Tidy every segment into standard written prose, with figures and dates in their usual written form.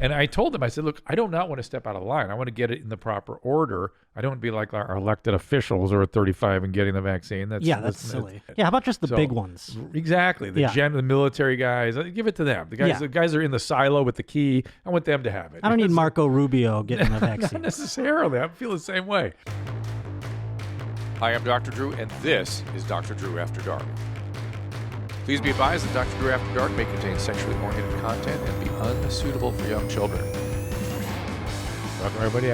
And I told them, I said, look, I do not want to step out of line. I want to get it in the proper order. I don't want to be like our elected officials who are 35 and getting the vaccine. That's silly. Yeah, how about just the big ones? Exactly. The military guys, give it to them. The guys are in the silo with the key. I want them to have it. I don't need Marco Rubio getting the vaccine. Not necessarily. I feel the same way. Hi, I'm Dr. Drew, and this is Dr. Drew After Dark. Please be advised that Dr. Drew After Dark may contain sexually oriented content and be unsuitable for young children. Welcome, everybody.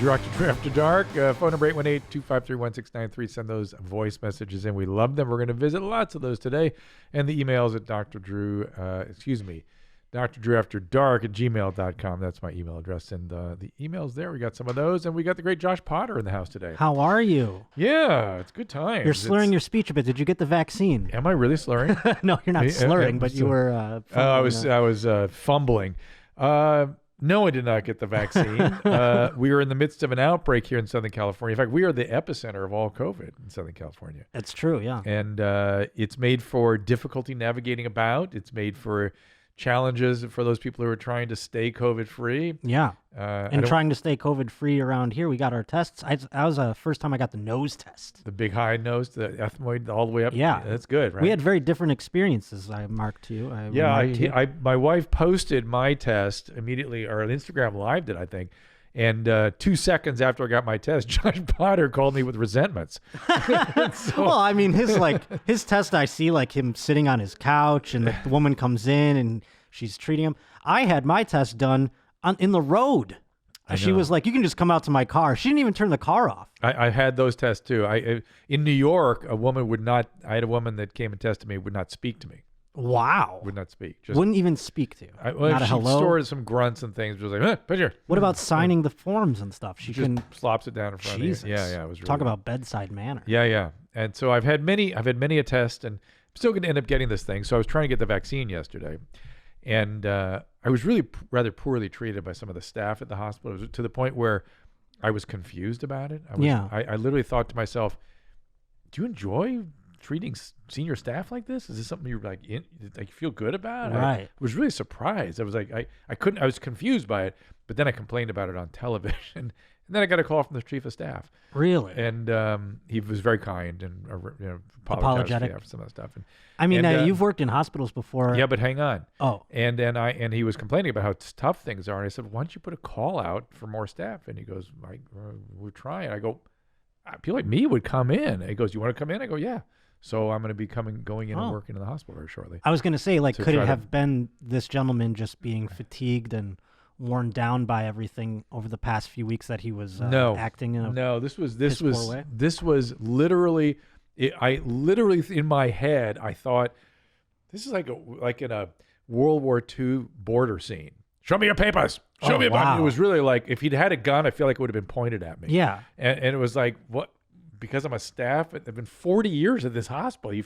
Dr. Drew After Dark. Phone number 818-253-1693. Send those voice messages in. We love them. We're going to visit lots of those today. And the emails at Dr. Drew After Dark at gmail.com. That's my email address. And the emails there, we got some of those. And we got the great Josh Potter in the house today. How are you? Yeah, it's good times. You're slurring your speech a bit. Did you get the vaccine? Am I really slurring? No, you're not slurring, but you were I was fumbling. No, I did not get the vaccine. We were in the midst of an outbreak here in Southern California. In fact, we are the epicenter of all COVID in Southern California. That's true, yeah. And it's made for difficulty navigating about. It's made for challenges for those people who are trying to stay COVID-free. Yeah, and trying to stay COVID-free around here. We got our tests. I was the first time I got the nose test. The big high nose, the ethmoid all the way up. Yeah. That's good, right? We had very different experiences, I marked to you. My wife posted my test immediately, or Instagram Live did, I think. And 2 seconds after I got my test, Josh Potter called me with resentments. Well, I mean, his test, I see like him sitting on his couch, and the woman comes in and she's treating him. I had my test done in the road. She was like, "You can just come out to my car." She didn't even turn the car off. I had those tests too. In New York, a woman would not. I had a woman that came and tested me, would not speak to me. Wow. Would not speak. Wouldn't even speak to you. Not a hello. She stored some grunts and things. She was like, put here. What about signing the forms and stuff? She just slops it down in front of you. Yeah. It was really Talk about bedside manner. Yeah. And so I've had many a test, and I'm still going to end up getting this thing. So I was trying to get the vaccine yesterday, and I was really rather poorly treated by some of the staff at the hospital. It was to the point where I was confused about it. I literally thought to myself, do you enjoy treating senior staff like this? Is this something you're like feel good about? Right. I was really surprised. I was like, I was confused by it, but then I complained about it on television, and then I got a call from the chief of staff. Really? And he was very kind and apologetic for some of the stuff. You've worked in hospitals before. Yeah, but hang on. Oh. And he was complaining about how tough things are, and I said, why don't you put a call out for more staff? And he goes, we're trying. I go, people like me would come in. And he goes, you want to come in? I go, yeah. So I'm going to be going in and working in the hospital very shortly. I was going to say, could it have been this gentleman just being fatigued and worn down by everything over the past few weeks that he was acting in this was literally, I literally in my head, I thought, this is like in a World War II border scene. Show me your papers. Show me your papers. It was really like, if he'd had a gun, I feel like it would have been pointed at me. Yeah. And it was like, what? Because I'm a staff, I've been 40 years at this hospital.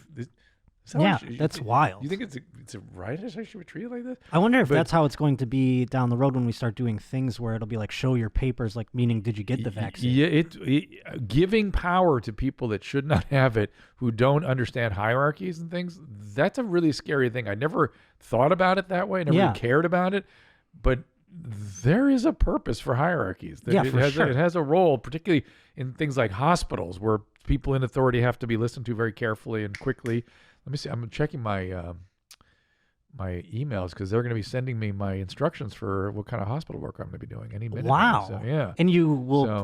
That's wild. You think it's a right? I should be treated like this? I wonder if that's how it's going to be down the road when we start doing things where it'll be like, show your papers, like meaning, did you get the vaccine? Yeah, giving power to people that should not have it, who don't understand hierarchies and things. That's a really scary thing. I never thought about it that way. I never really cared about it, but there is a purpose for hierarchies. It has a role, particularly in things like hospitals, where people in authority have to be listened to very carefully and quickly. Let me see. I'm checking my my emails because they're going to be sending me my instructions for what kind of hospital work I'm going to be doing any minute. Wow. So, yeah. And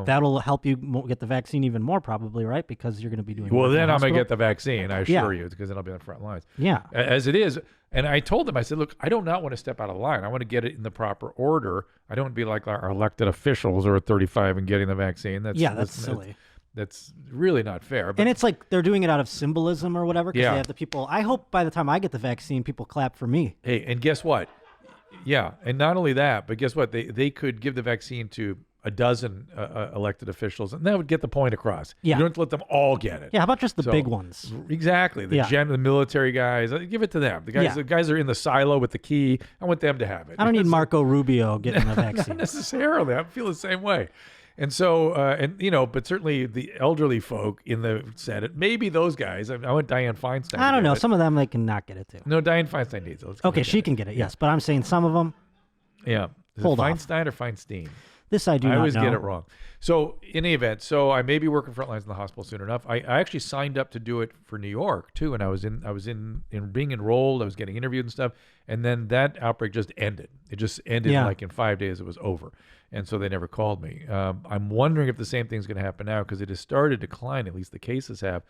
that'll help you get the vaccine even more probably, right? Because you're going to be doing. Well, then I'm going to get the vaccine. I assure you, because then I'll be on the front lines. Yeah. As it is. And I told them, I said, look, I do not want to step out of line. I want to get it in the proper order. I don't want to be like our elected officials who are 35 and getting the vaccine. That's silly. That's really not fair. But, and it's like they're doing it out of symbolism or whatever, because they have the people. I hope by the time I get the vaccine, people clap for me. Hey, and guess what? Yeah, and not only that, but guess what? They could give the vaccine to a dozen elected officials, and that would get the point across. Yeah. You don't have to let them all get it. Yeah, how about just the big ones? Exactly. The military guys, give it to them. The guys are in the silo with the key. I want them to have it. I don't need Marco Rubio getting the vaccine. Not necessarily. I feel the same way. And so, but certainly the elderly folk in the Senate, maybe those guys. I want Dianne Feinstein. I don't know. Some of them they can not get it too. No, Dianne Feinstein needs it. Okay, she can get it. Yes, but I'm saying some of them. Yeah. Is Hold it off. Feinstein or Feinstein? This I do I not always know. get it wrong. So in any event, I may be working front lines in the hospital soon enough. I actually signed up to do it for New York too, and I was in being enrolled. I was getting interviewed and stuff, and then that outbreak just ended. It just ended like in 5 days. It was over, and so they never called me. I'm wondering if the same thing's going to happen now because it has started to decline. At least the cases have.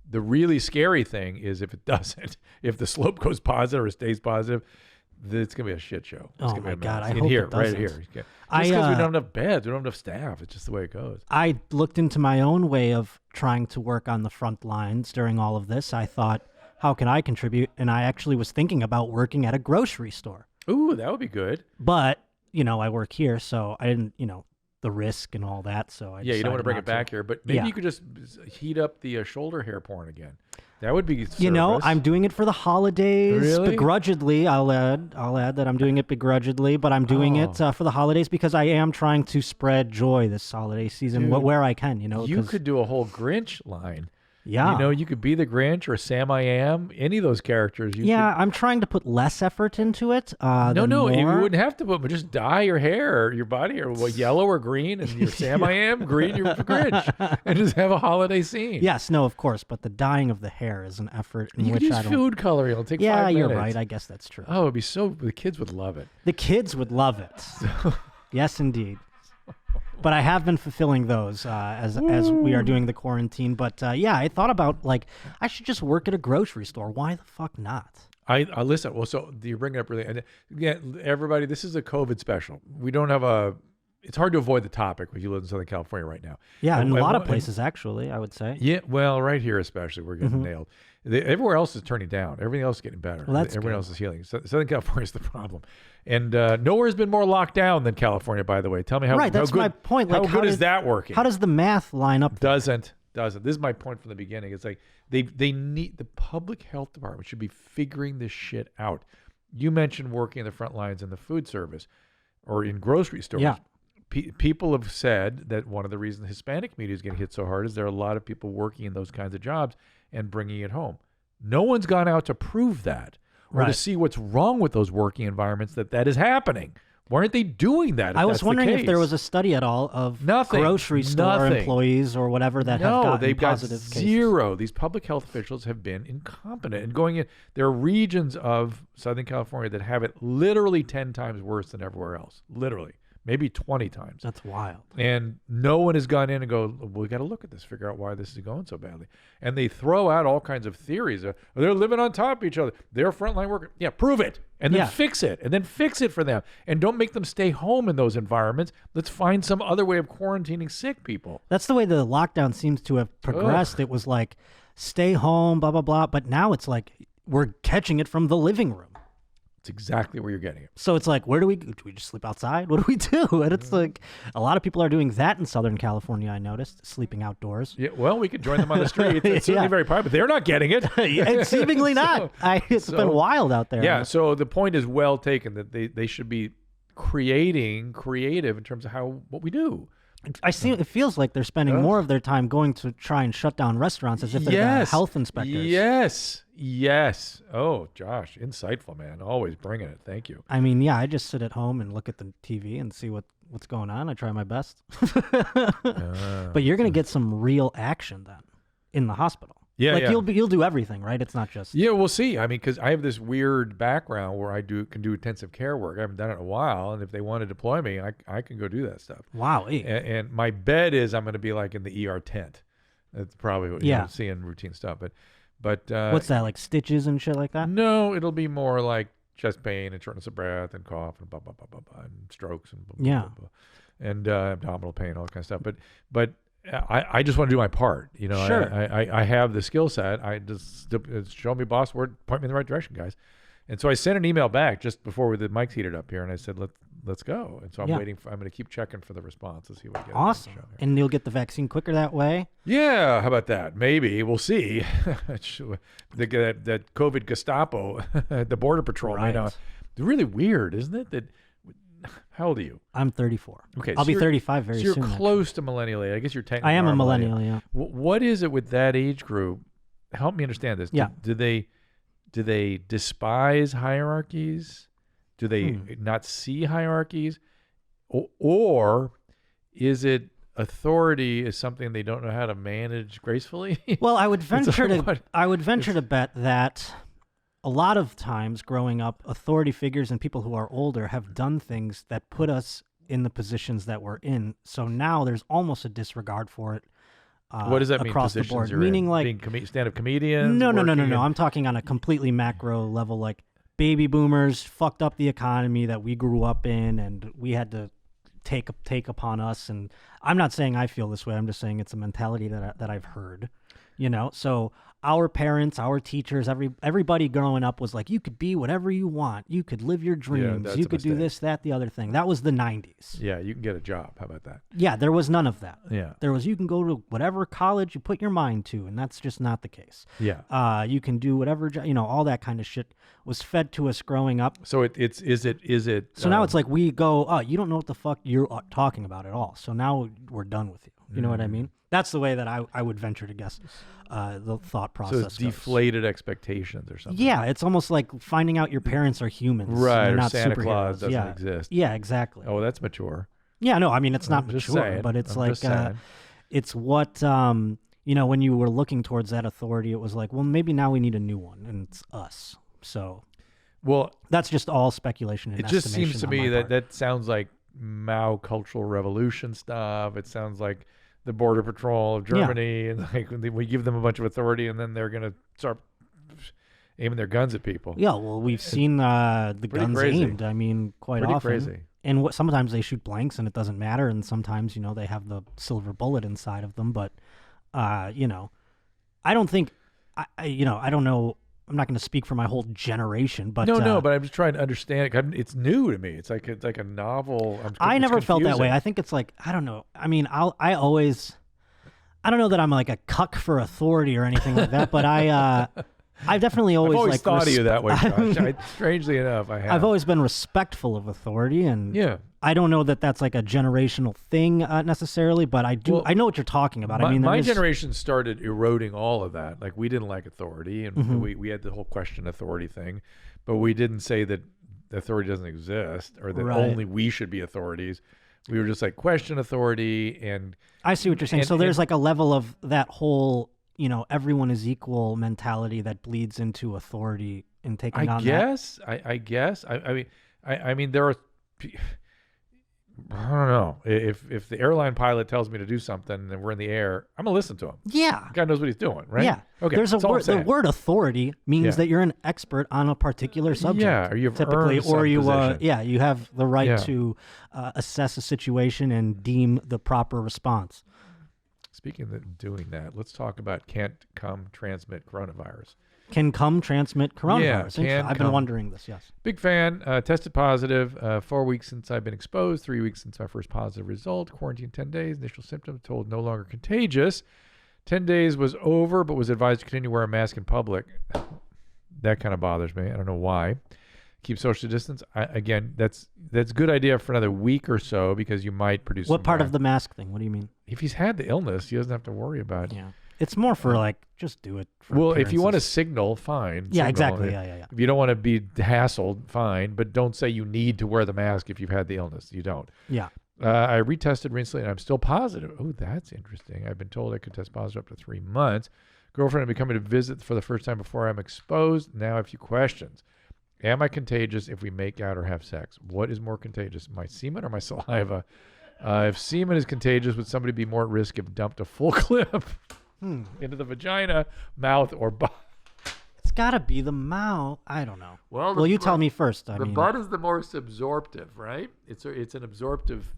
The really scary thing is if it doesn't, if the slope goes positive or stays positive, it's gonna be a shit show. It's Oh gonna be my a God! mess. I in hope here, it doesn't. right here. Just because we don't have enough beds, we don't have enough staff. It's just the way it goes. I looked into my own way of trying to work on the front lines during all of this. I thought, how can I contribute? And I actually was thinking about working at a grocery store. Ooh, that would be good. But I work here, so I didn't, the risk and all that. So you don't want to bring it back to. here, but maybe you could just heat up the shoulder hair porn again. That would be service. I'm doing it for the holidays. Really? Begrudgedly, I'll add that I'm doing it begrudgedly, but I'm doing it for the holidays because I am trying to spread joy this holiday season where I can, You could do a whole Grinch line. Yeah. You could be the Grinch or Sam I Am, any of those characters. I'm trying to put less effort into it. No, more. you wouldn't have to but just dye your hair or your body or yellow or green, and you're Sam I Am, green, you're Grinch, and just have a holiday scene. Yes, no, of course, but the dyeing of the hair is an effort in You which could use I don't. food coloring. It'll take 5 Yeah, minutes. you're right. I guess that's true. Oh, it'd be the kids would love it. The kids would love it. Yes, indeed. But I have been fulfilling those as we are doing the quarantine. But I thought about I should just work at a grocery store. Why the fuck not? I listen. Well, so you're bringing up really, and again, everybody. This is a COVID special. We don't have it's hard to avoid the topic when you live in Southern California right now. Yeah, in a lot of places, actually, I would say. Yeah, well, right here especially, we're getting nailed. Everywhere else is turning down. Everything else is getting better. Well, that's Everyone good. else is healing. Southern California is the problem. And nowhere has been more locked down than California, by the way. Tell me how Right, that's how good, my point. How good is that working? How does the math line up? Doesn't. This is my point from the beginning. It's like they need the public health department should be figuring this shit out. You mentioned working in the front lines in the food service or in grocery stores. Yeah. People have said that one of the reasons the Hispanic community is getting hit so hard is there are a lot of people working in those kinds of jobs and bringing it home. No one's gone out to prove that or to see what's wrong with those working environments that is happening. Why aren't they doing that? I was wondering if there was a study at all of grocery store employees or whatever that have gotten they've got positive zero. cases. These public health officials have been incompetent and going in. There are regions of Southern California that have it literally 10 times worse than everywhere else. Literally. Maybe 20 times. That's wild. And no one has gone in and go, well, we got to look at this, figure out why this is going so badly. And they throw out all kinds of theories. They're living on top of each other. They're frontline workers. Yeah, prove it. And then fix it. And then fix it for them. And don't make them stay home in those environments. Let's find some other way of quarantining sick people. That's the way the lockdown seems to have progressed. It was like, stay home, blah, blah, blah. But now it's like we're catching it from the living room. It's exactly where you're getting it. So it's like, do we just sleep outside? What do we do? And it's like, a lot of people are doing that in Southern California, I noticed, sleeping outdoors. Yeah, well, we could join them on the street. It's certainly very popular, but they're not getting it. And seemingly not. It's been wild out there. Yeah, so the point is well taken that they should be creative in terms of what we do. It feels like they're spending more of their time going to try and shut down restaurants as if they're the health inspectors. Yes. Oh, Josh, insightful, man. Always bringing it. Thank you. I mean, I just sit at home and look at the TV and see what's going on. I try my best. But you're going to get some real action then in the hospital. Yeah, you'll do everything, right? It's not just we'll see. I mean, because I have this weird background where I can do intensive care work. I haven't done it in a while, and if they want to deploy me, I can go do that stuff. Wow. And my bet is I'm going to be like in the ER tent. That's probably what you're seeing routine stuff. But what's that, like stitches and shit like that? No, it'll be more like chest pain and shortness of breath and cough and blah blah blah blah blah and strokes and blah, blah, blah, blah, and abdominal pain, all that kind of stuff. But I just want to do my part. Sure. I have the skill set. I just show me boss word, point me in the right direction, guys. And so I sent an email back just before the mics heated up here, and I said, let's go. And so I'm waiting. I'm going to keep checking for the response to see what I get. Awesome. And you'll get the vaccine quicker that way? Yeah. How about that? Maybe. We'll see. that COVID Gestapo, the Border Patrol. Right. It's really weird, isn't it? How old are you? I'm 34. Okay. I'll be 35 very soon. So you're close to millennial age. I guess you're technically I am a millennial, yeah. What is it with that age group? Help me understand this. Yeah. Do they despise hierarchies? Do they not see hierarchies? Or is it authority is something they don't know how to manage gracefully? Well, I would venture to bet that a lot of times growing up, authority figures and people who are older have done things that put us in the positions that we're in. So now there's almost a disregard for it. What does that mean? Across the Positions board, you're meaning in? like Being stand-up comedians? No. I'm talking on a completely macro level. Like baby boomers fucked up the economy that we grew up in, and we had to take upon us. And I'm not saying I feel this way. I'm just saying it's a mentality that I've heard. So our parents, our teachers, everybody growing up was like, you could be whatever you want. You could live your dreams. that's You a could do mistake. this, that, the other thing. That was the 90s. Yeah, you can get a job. How about that? Yeah, there was none of that. Yeah. There was, you can go to whatever college you put your mind to, and that's just not the case. Yeah. You can do whatever, all that kind of shit was fed to us growing up. So is it? So now it's like we go, oh, you don't know what the fuck you're talking about at all. So now we're done with you. You know what I mean? That's the way that I would venture to guess the thought process. So it's deflated expectations or something. Yeah, it's almost like finding out your parents are humans. Right, They're or not Santa superheroes. Claus doesn't exist. Yeah, exactly. Oh, that's mature. Yeah, no, I mean, it's not I'm just mature, saying. but it's I'm just like, saying. it's what, when you were looking towards that authority, it was like, well, maybe now we need a new one, and it's us. So, well, that's just all speculation and it just estimation seems to on me my part. that sounds like Mao Cultural Revolution stuff. It sounds like the Border Patrol of Germany, and like we give them a bunch of authority, and then they're going to start aiming their guns at people. Yeah, well, we've seen the guns crazy. aimed. I mean, quite Pretty often. crazy. And sometimes they shoot blanks, and it doesn't matter. And sometimes, they have the silver bullet inside of them. But, I don't think, I don't know. I'm not going to speak for my whole generation, but No, but I'm just trying to understand. It's new to me. It's like a novel. I never felt that way. confusing. I think it's like, I don't know. I mean, I don't know that I'm like a cuck for authority or anything like that, but I've definitely always, I've always like thought of you that way, Josh. Strangely enough, I have. I've always been respectful of authority, and Yeah. I don't know that that's like a generational thing necessarily, but I do. Well, I know what you're talking about. My, I mean, my generation started eroding all of that. Like, we didn't like authority, and we had the whole question authority thing, but we didn't say that authority doesn't exist or that Right. only we should be authorities. We were just like, question authority, and I see what you're saying. and- So there's and- like a level of that whole, everyone is equal mentality that bleeds into authority and taking on that. I guess. I mean, there are. I don't know. If the airline pilot tells me to do something and we're in the air, I'm gonna listen to him. Yeah. God knows what he's doing, right? Yeah. Okay. There's a that's all I'm word. The saying. word authority means Yeah. that you're an expert on a particular subject. Yeah, or you've typically, earned or some you, position. you have the right Yeah. to assess a situation and deem the proper response. Speaking of doing that, let's talk about can't come transmit coronavirus. Can come transmit coronavirus. Yeah, Interesting. can I've been come. wondering this. Yes. Big fan. Tested positive. 4 weeks since I've been exposed. 3 weeks since my first positive result. Quarantine 10 days. Initial symptoms told no longer contagious. 10 days was over, but was advised to continue to wear a mask in public. That kind of bothers me. I don't know why. Keep social distance. Again, that's a good idea for another week or so because you might produce. What some part back- of the mask thing? What do you mean? If he's had the illness, he doesn't have to worry about it. Yeah. It's more for like just do it. For Well, if you want to appearances. signal, fine. Yeah, Signal. exactly. If- Yeah. If you don't want to be hassled, fine. But don't say you need to wear the mask if you've had the illness. You don't. Yeah. I retested recently and I'm still positive. Oh, that's interesting. I've been told I could test positive up to 3 months. Girlfriend had been coming to visit for the first time before I'm exposed. Now a few questions. Am I contagious if we make out or have sex? What is more contagious, my semen or my saliva? If semen is contagious, would somebody be more at risk if dumped a full clip into the vagina, mouth, or butt? It's got to be the mouth. I don't know. Well, Well, you tell me first. I The mean, butt is the most absorptive, right? It's an absorptive,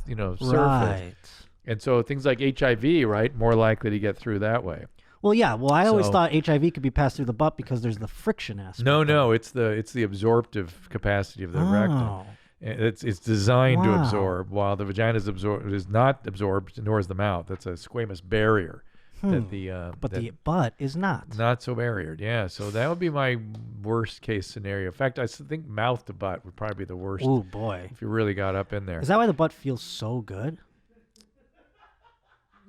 surface. right. And so things like HIV, right, more likely to get through that way. Well, yeah. Well, I always So- thought HIV could be passed through the butt because there's the friction aspect. No, it's the absorptive capacity of the rectum. Oh. It's designed to Wow. absorb, while the vagina is not absorbed, nor is the mouth. That's a squamous barrier. That But that the butt is not. not so barriered. Yeah, so that would be my worst case scenario. In fact, I think mouth to butt would probably be the worst Oh boy. if you really got up in there. Is that why the butt feels so good?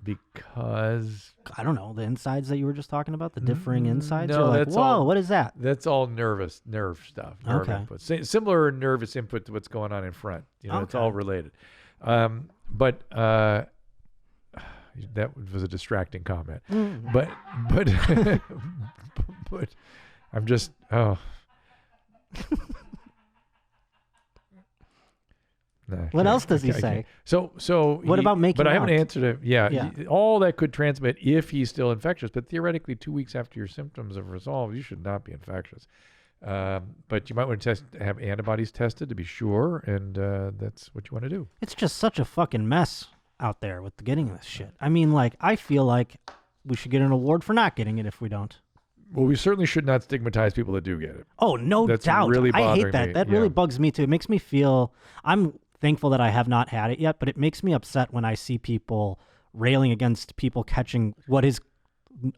Because I don't know, the insides that you were just talking about, the differing insides. no, You're like, that's whoa, all- what is that? that's all nerve stuff. Nerve Okay. input. Similar nervous input to what's going on in front. It's Okay. all related. But that was a distracting comment. But but I'm just No, What else does he I say? can't. So What about making But I haven't out? answered it. Yeah, Yeah. all that could transmit if he's still infectious. But theoretically, 2 weeks after your symptoms have resolved, you should not be infectious. But you might want to have antibodies tested to be sure, and that's what you want to do. It's just such a fucking mess out there with getting this shit. I mean, like, I feel like we should get an award for not getting it if we don't. Well, we certainly should not stigmatize people that do get it. Oh, no That's doubt. really I hate bothering that. me. That Yeah. really bugs me too. It makes me feel, I'm thankful that I have not had it yet, but it makes me upset when I see people railing against people catching what is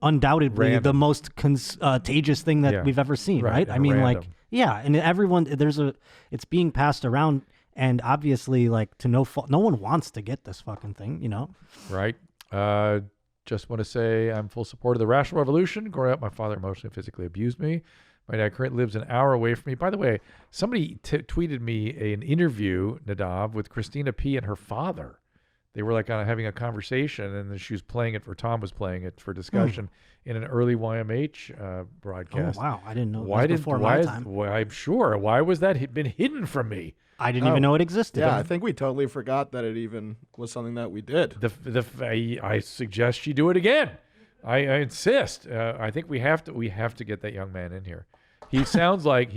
undoubtedly Random. the most contagious thing that Yeah. we've ever seen, Right, right? I and mean, like, random. yeah, and everyone, it's being passed around, and obviously, like, to no fault, no one wants to get this fucking thing, you know? Right. Just want to say I'm full support of the rational revolution. Growing up, my father emotionally and physically abused me. My dad currently lives an hour away from me. By the way, somebody tweeted me an interview, Nadav, with Christina P. and her father. They were like having a conversation, and then she was playing it, Tom was playing it for discussion in an early YMH broadcast. Oh, wow. I didn't know Why that did before why my is- time. why- I'm sure. Why was that been hidden from me? I didn't even know it existed. Yeah, I think we totally forgot that it even was something that we did. I suggest she do it again. I insist. I think we have to get that young man in here. He sounds like.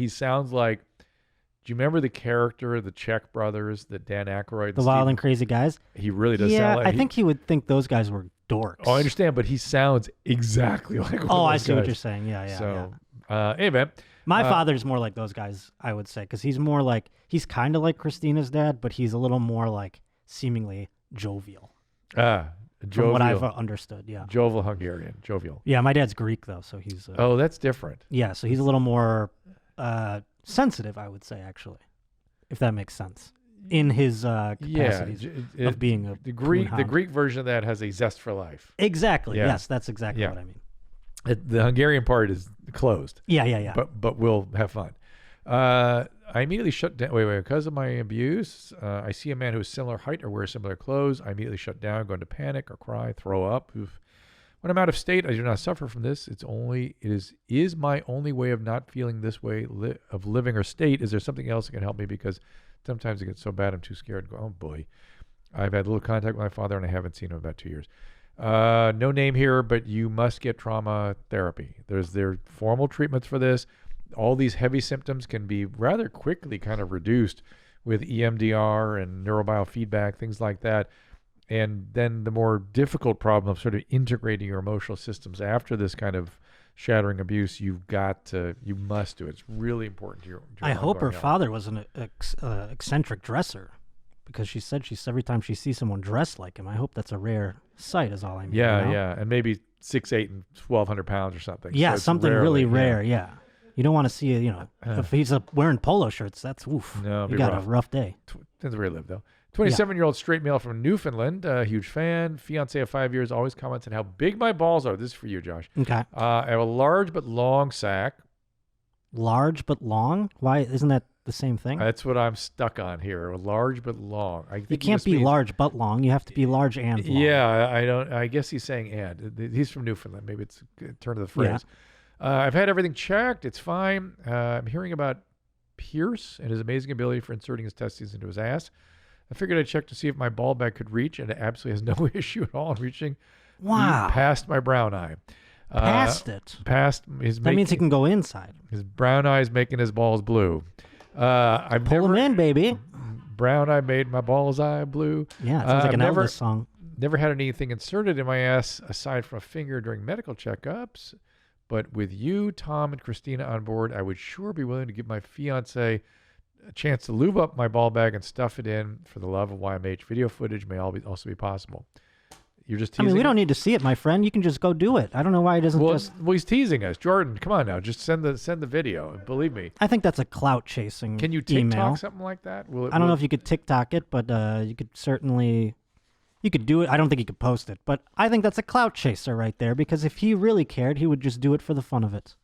Do you remember the character, the Czech brothers, that Dan Aykroyd? The Wild and Crazy Guys. He really does Yeah, sound like. I think he would think those guys were dorks. Oh, I understand, but he sounds exactly like. One Oh, of I those see what guys. you're saying. Yeah, yeah. So, yeah. anyway, My father's more like those guys, I would say, because he's more like, he's kind of like Christina's dad, but he's a little more like seemingly jovial, from jovial, what I've understood. Yeah. jovial Hungarian, jovial. Yeah, my dad's Greek though, so he's Oh, that's different. yeah, so he's a little more sensitive, I would say, actually, if that makes sense, in his capacities of being a the Greek. coon The hound. Greek version of that has a zest for life. Exactly. Yeah. Yes, that's exactly Yeah. what I mean. The Hungarian part is closed. Yeah, yeah, yeah. But we'll have fun. I immediately shut down. Wait. Because of my abuse, I see a man who is similar height or wears similar clothes. I immediately shut down, go into panic or cry, throw up. Oof. When I'm out of state, I do not suffer from this. It is my only way of not feeling this way of living or state. Is there something else that can help me? Because sometimes it gets so bad, I'm too scared to go. Oh boy, I've had little contact with my father, and I haven't seen him in about 2 years. No name here, but you must get trauma therapy. There are formal treatments for this. All these heavy symptoms can be rather quickly kind of reduced with EMDR and neurobiofeedback, things like that. And then the more difficult problem of sort of integrating your emotional systems after this kind of shattering abuse, you must do it. It's really important to your I hope her ongoing health. father was an eccentric dresser, because she said every time she sees someone dressed like him, I hope that's a rare sight, is all I mean. Yeah, you know? yeah. And maybe 6'8" and 1,200 pounds or something. Yeah, So it's something rarely, really yeah. rare, yeah. You don't want to see it, if he's wearing polo shirts, that's oof. No, it'd you be got rough. a rough day. Depends where you live, though. 27-year-old straight male from Newfoundland, huge fan. Fiance of 5 years, always comments on how big my balls are. This is for you, Josh. Okay. I have a large but long sack. Large but long? Why isn't that the same thing? That's what I'm stuck on here. A large but long. I think You he can't just be means- large but long. You have to be large and long. Yeah, I don't. I guess he's saying and. He's from Newfoundland. Maybe it's a turn of the Yeah. phrase. I've had everything checked. It's fine. I'm hearing about Pierce and his amazing ability for inserting his testes into his ass. I figured I'd check to see if my ball bag could reach, and it absolutely has no issue at all in reaching Wow. past my brown eye. Past it. Past his That means he can go inside. his brown eye's making his balls blue. I've Pull never him in, baby. brown eye made my balls eye blue. Yeah, it sounds like I've an never- Elvis song. Never had anything inserted in my ass aside from a finger during medical checkups. But with you, Tom, and Christina on board, I would sure be willing to give my fiance a chance to lube up my ball bag and stuff it in. For the love of YMH, video footage may also be possible. You're just I teasing. mean, we us? don't need to see it, my friend. You can just go do it. I don't know why he doesn't Well, just. well, he's teasing us, Jordan. Come on now, just send the video. Believe me. I think that's a clout chasing Can you TikTok email. something like that? Will it, I don't know if you could TikTok it, but you could certainly You could do it. I don't think he could post it, but I think that's a clout chaser right there, because if he really cared, he would just do it for the fun of it.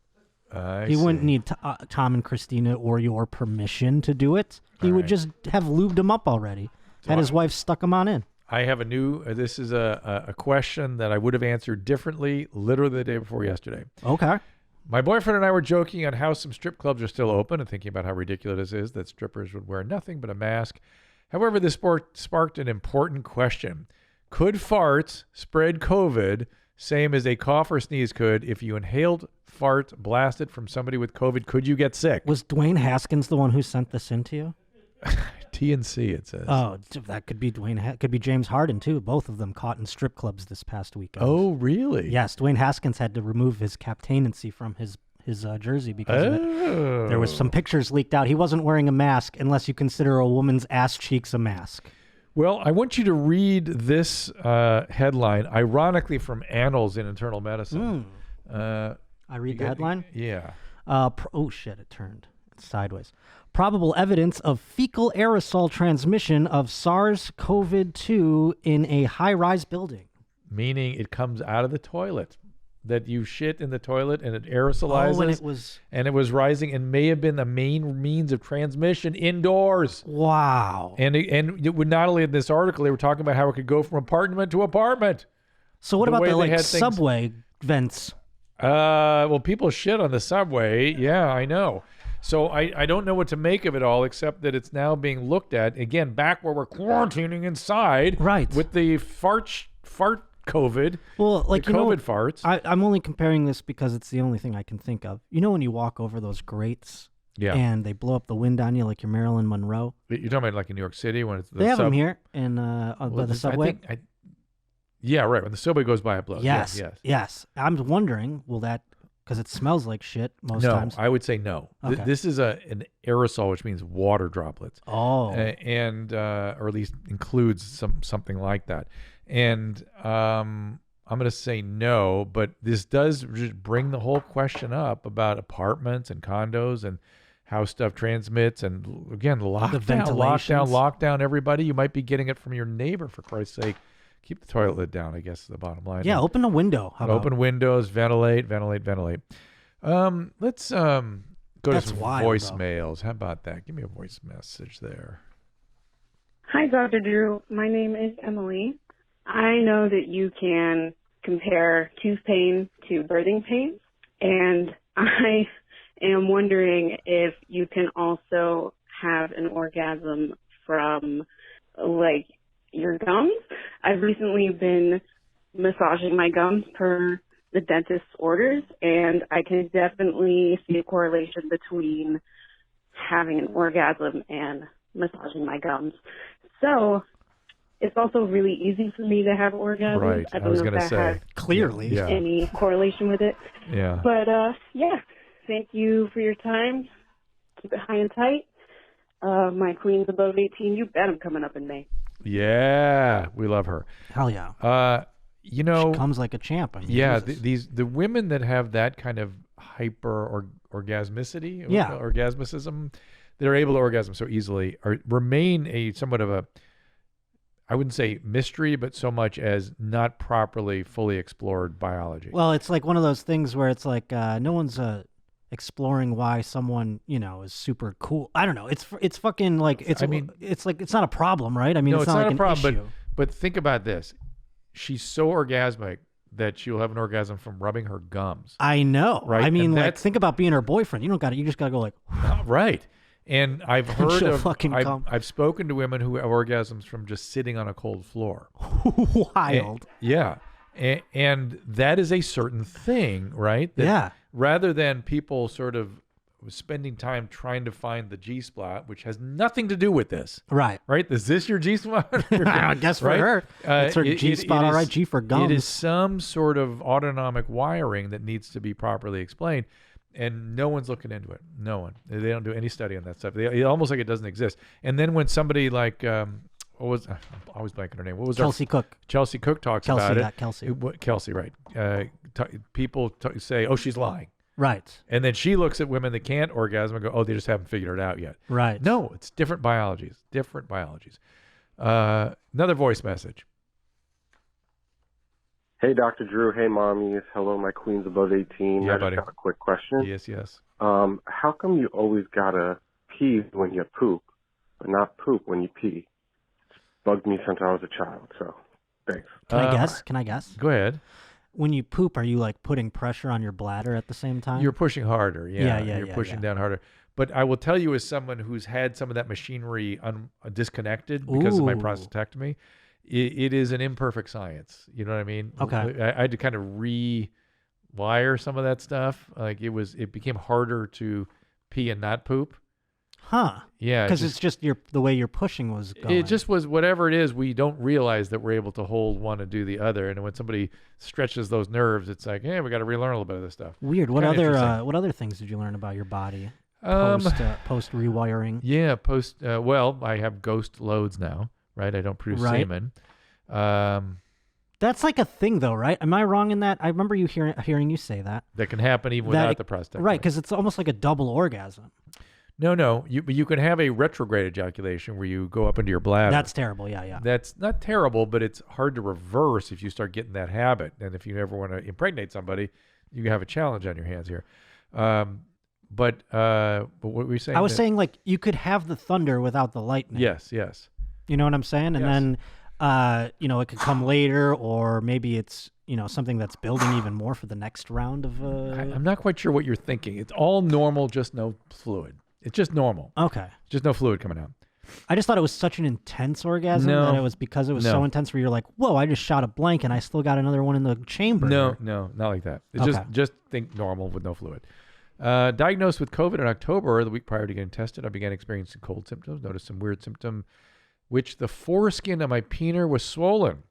He wouldn't need Tom and Christina or your permission to do it. He would just have lubed him up already. Had his wife stuck him on in. I have a new, this is a question that I would have answered differently literally the day before yesterday. Okay. My boyfriend and I were joking on how some strip clubs are still open and thinking about how ridiculous it is that strippers would wear nothing but a mask. However, this sparked an important question. Could farts spread COVID same as a cough or sneeze could? If you inhaled fart blasted from somebody with COVID, could you get sick? Was Dwayne Haskins the one who sent this in to you? TNC, it says. Oh, that could be could be James Harden too. Both of them caught in strip clubs this past weekend. Oh, really? Yes, Dwayne Haskins had to remove his captaincy from his jersey because of it. There was some pictures leaked out. He wasn't wearing a mask unless you consider a woman's ass cheeks a mask. Well, I want you to read this headline, ironically from Annals in Internal Medicine. I read the headline? Yeah. Oh, shit, it turned. It's sideways. Probable evidence of fecal aerosol transmission of SARS-CoV-2 in a high-rise building. Meaning it comes out of the toilet. That you shit in the toilet and it aerosolizes. Oh, and it was rising and may have been the main means of transmission indoors. Wow. And it would not only in this article, they were talking about how it could go from apartment to apartment. So what about the subway vents? Well, people shit on the subway. Yeah, I know. So I don't know what to make of it all, except that it's now being looked at again back where we're quarantining inside, right? With the fart COVID. Well, like the COVID farts. I'm only comparing this because it's the only thing I can think of. You know when you walk over those grates, and they blow up the wind on you like you're Marilyn Monroe. You're talking about like in New York City when it's they have them here in by the subway. Yeah, right. When the subway goes by, it blows. Yes. I'm wondering, will that? Because it smells like shit most times. No, I would say no. Okay. This is an aerosol, which means water droplets. Oh. And or at least includes something like that. And I'm going to say no, but this does just bring the whole question up about apartments and condos and how stuff transmits. And again, lockdown, everybody. You might be getting it from your neighbor, for Christ's sake. Keep the toilet lid down, I guess, is the bottom line. Yeah, open a window. Open windows, ventilate. Let's go to some voicemails. How about that? Give me a voice message there. Hi, Dr. Drew. My name is Emily. I know that you can compare tooth pain to birthing pain, and I am wondering if you can also have an orgasm from, like, your gums. I've recently been massaging my gums per the dentist's orders, and I can definitely see a correlation between having an orgasm and massaging my gums. So it's also really easy for me to have orgasms. Right. I don't know if that has clearly any correlation with it. Yeah. But thank you for your time. Keep it high and tight. My queen's above 18. You bet I'm coming up in May. Yeah, we love her. Hell yeah. She comes like a champ. I mean, the women that have that kind of hyper orgasmicity, orgasmicism, they're able to orgasm so easily, remain a somewhat of a, I wouldn't say mystery, but so much as not properly fully explored biology. Well, it's like one of those things where it's like no one's exploring why someone, is super cool. I don't know. It's fucking like it's like it's not a problem, right? I mean, no, it's not like a problem, issue. But think about this. She's so orgasmic that she'll have an orgasm from rubbing her gums. I know. Right? I mean, like think about being her boyfriend. You just got to go like right. And I've heard I've spoken to women who have orgasms from just sitting on a cold floor. Wild. And that is a certain thing, right? That rather than people sort of spending time trying to find the G-spot, which has nothing to do with this. Right. Is this your G-spot? I guess for her. It's her G-spot, all right, G for gums. It is some sort of autonomic wiring that needs to be properly explained, and no one's looking into it. No one. They don't do any study on that stuff. It's almost like it doesn't exist. And then when somebody like... I'm always blanking her name. What was Chelsea Cook? Chelsea Cook talks about it. Kelsey. Kelsey, right. People say, oh, she's lying. Right. And then she looks at women that can't orgasm and go, oh, they just haven't figured it out yet. Right. No, it's different biologies. Another voice message. Hey, Dr. Drew. Hey, mommies. Hello, my queens above 18. Yeah, I buddy. just got a quick question. Yes. How come you always gotta pee when you poop, but not poop when you pee? It's bugged me since I was a child, so thanks. Can I guess? Go ahead. When you poop, are you like putting pressure on your bladder at the same time? You're pushing harder. Yeah, You're pushing down harder. But I will tell you, as someone who's had some of that machinery disconnected because of my Ooh. prostatectomy, it is an imperfect science. You know what I mean? Okay. I had to kind of rewire some of that stuff. Like it became harder to pee and not poop. Huh. Yeah. Because it's just the way your pushing was going. It just was whatever it is. We don't realize that we're able to hold one and do the other. And when somebody stretches those nerves, it's like, hey, we got to relearn a little bit of this stuff. Weird. Kinda interesting. What other things did you learn about your body Um, post rewiring? Yeah, well, I have ghost loads now, right? I don't produce Right. semen. That's like a thing, though, right? Am I wrong in that? I remember you hearing you say that. That can happen even without the prostatectomy. Right, because it's almost like a double orgasm. No. You can have a retrograde ejaculation where you go up into your bladder. That's terrible. Yeah. That's not terrible, but it's hard to reverse if you start getting that habit. And if you ever want to impregnate somebody, you have a challenge on your hands here. But what were we saying? I was saying like you could have the thunder without the lightning. Yes. You know what I'm saying? And Yes. then, it could come later, or maybe it's, something that's building even more for the next round of. I'm not quite sure what you're thinking. It's all normal, just no fluid. It's just normal. Okay. Just no fluid coming out. I just thought it was such an intense orgasm No. that it was because it was so intense where you're like, whoa, I just shot a blank and I still got another one in the chamber. No, not like that. It's Okay. just think normal with no fluid. Diagnosed with COVID in October, the week prior to getting tested, I began experiencing cold symptoms. Noticed some weird symptom, which the foreskin of my peener was swollen.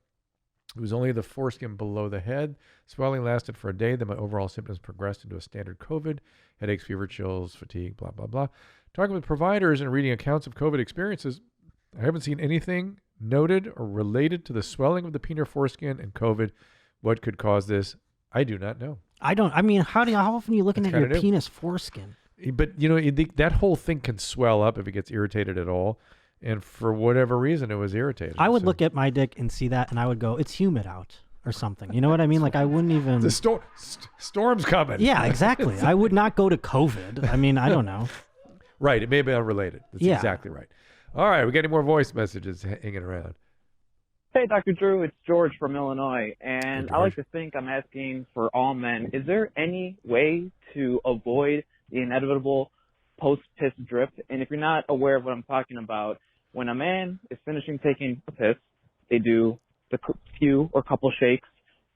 It was only the foreskin below the head. Swelling lasted for a day. Then my overall symptoms progressed into a standard COVID. Headaches, fever, chills, fatigue, blah, blah, blah. Talking with providers and reading accounts of COVID experiences, I haven't seen anything noted or related to the swelling of the peener foreskin and COVID. What could cause this? I do not know. How often are you looking That's at your kinda new. penis foreskin? But, that whole thing can swell up if it gets irritated at all. And for whatever reason, it was irritated. I would So- look at my dick and see that and I would go, it's humid out or something. You know what I mean? Like I wouldn't even. The storm's coming. Yeah, exactly. I would not go to COVID. I mean, I don't know. Right. It may be unrelated. That's Yeah. exactly right. All right. We got any more voice messages hanging around? Hey, Dr. Drew, it's George from Illinois, and Hey, I like George. to think I'm asking for all men. Is there any way to avoid the inevitable post-piss drip? And if you're not aware of what I'm talking about, when a man is finishing taking a piss, they do the few or couple shakes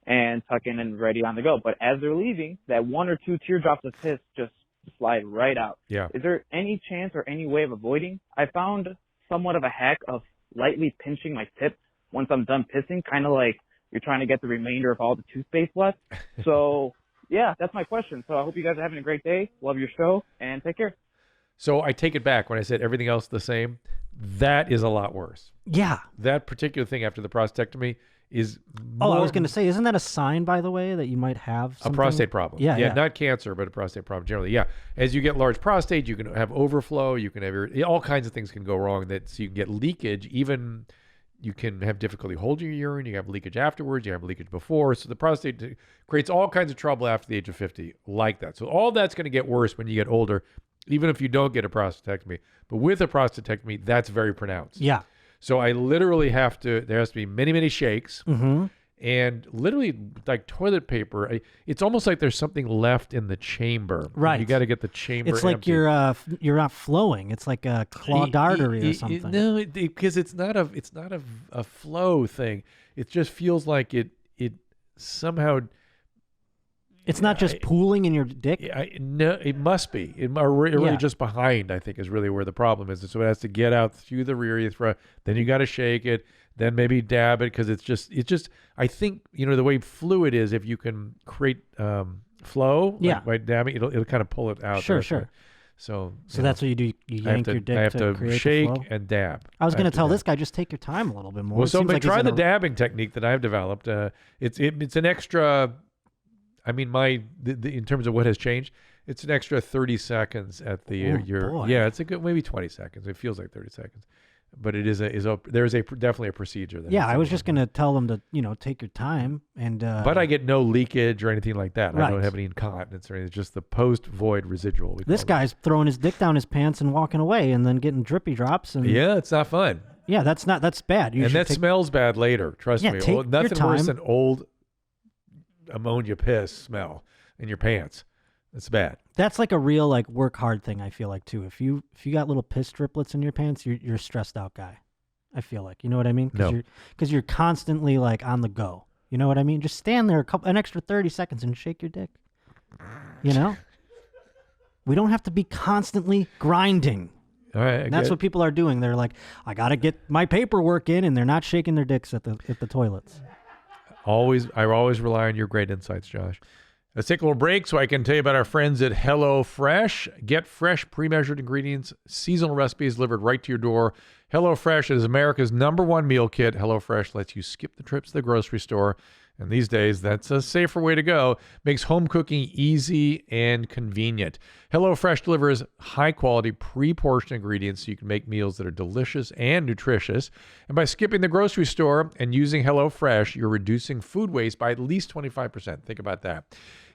and tuck in and ready on the go. But as they're leaving, that one or two teardrops of piss just slide right out. Yeah. Is there any chance or any way of avoiding? I found somewhat of a hack of lightly pinching my tip once I'm done pissing, kind of like you're trying to get the remainder of all the toothpaste left. So, yeah, that's my question. So I hope you guys are having a great day. Love your show, and take care. So I take it back when I said everything else the same. That is a lot worse. Yeah. That particular thing after the prostatectomy is Oh, I more- was going to say, isn't that a sign, by the way, that you might have a something? prostate problem. Yeah. Not cancer, but a prostate problem generally. Yeah. As you get large prostate, you can have overflow. You can have all kinds of things can go wrong. So you can get leakage. Even you can have difficulty holding your urine. You have leakage afterwards. You have leakage before. So the prostate creates all kinds of trouble after the age of 50 like that. So all that's going to get worse when you get older, even if you don't get a prostatectomy. But with a prostatectomy, that's very pronounced. Yeah. So I literally there has to be many, many shakes. Mm-hmm. And literally, like toilet paper, it's almost like there's something left in the chamber. Right. You got to get the chamber It's like empty. you're not flowing. It's like a clogged artery or something. No, because it's not a flow thing. It just feels like it somehow. It's not just pooling in your dick. No, it must be. Really Yeah. just behind, I think, is really where the problem is. And so it has to get out through the rear urethra. Then you got to shake it. Then maybe dab it because it's just. I think the way fluid is. If you can create flow, Yeah. by dabbing, it'll kind of pull it out. Sure. So That's what you do. You yank your dick I have to create the shake flow. and dab. I was going to have tell dab. this guy, just take your time a little bit more. Well, It seems somebody like he's try in the a- dabbing technique that I've developed. It's an extra. I mean, in terms of what has changed, it's an extra 30 seconds at the Oh, your. boy. Yeah, it's a good maybe 20 seconds. It feels like 30 seconds. but it is definitely a procedure. That Yeah, has to I was be just done. gonna tell them to take your time and. But I get no leakage or anything like that. I Right. don't have any incontinence or anything. It's just the post-void residual. This guy's throwing his dick down his pants and walking away, and then getting drippy drops. And Yeah, it's not fun. yeah, that's bad. You And should that take- smells bad later. Trust Yeah, me. take your Nothing worse time. than old ammonia piss smell in your pants. It's bad. That's like a real work hard thing. I feel like too. If you got little piss driplets in your pants, you're a stressed out guy. I feel like, you know what I mean? No. Because you're constantly on the go. You know what I mean? Just stand there an extra 30 seconds and shake your dick. You know? We don't have to be constantly grinding. All right. And that's what people are doing. They're like, I got to get my paperwork in, and they're not shaking their dicks at the toilets. I always rely on your great insights, Josh. Let's take a little break so I can tell you about our friends at HelloFresh. Get fresh, pre-measured ingredients, seasonal recipes delivered right to your door. HelloFresh is America's #1 meal kit. HelloFresh lets you skip the trips to the grocery store. And these days, that's a safer way to go. Makes home cooking easy and convenient. HelloFresh delivers high-quality, pre-portioned ingredients so you can make meals that are delicious and nutritious. And by skipping the grocery store and using HelloFresh, you're reducing food waste by at least 25%. Think about that.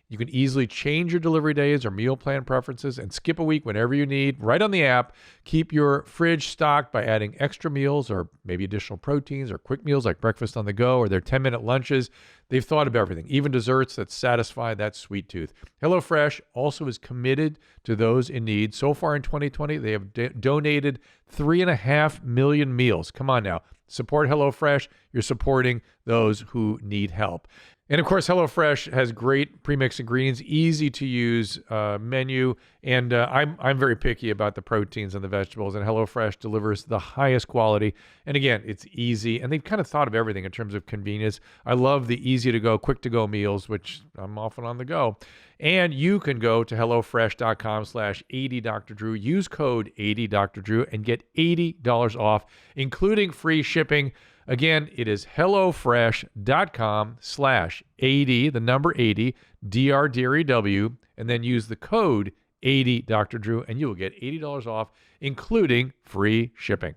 You can easily change your delivery days or meal plan preferences and skip a week whenever you need right on the app. Keep your fridge stocked by adding extra meals or maybe additional proteins or quick meals like breakfast on the go or their 10-minute lunches. They've thought of everything, even desserts that satisfy that sweet tooth. HelloFresh also is committed to those in need. So far in 2020, they have donated 3.5 million meals. Come on now. Support HelloFresh. You're supporting those who need help. And of course, HelloFresh has great premixed ingredients, easy to use menu, and I'm very picky about the proteins and the vegetables, and HelloFresh delivers the highest quality. And again, it's easy, and they've kind of thought of everything in terms of convenience. I love the easy to go, quick to go meals, which I'm often on the go. And you can go to HelloFresh.com/80DrDrew, use code 80DrDrew, and get $80 off, including free shipping. Again, it is HelloFresh.com/80, the number 80, DRDREW, and then use the code 80DrDrew, and you will get $80 off, including free shipping.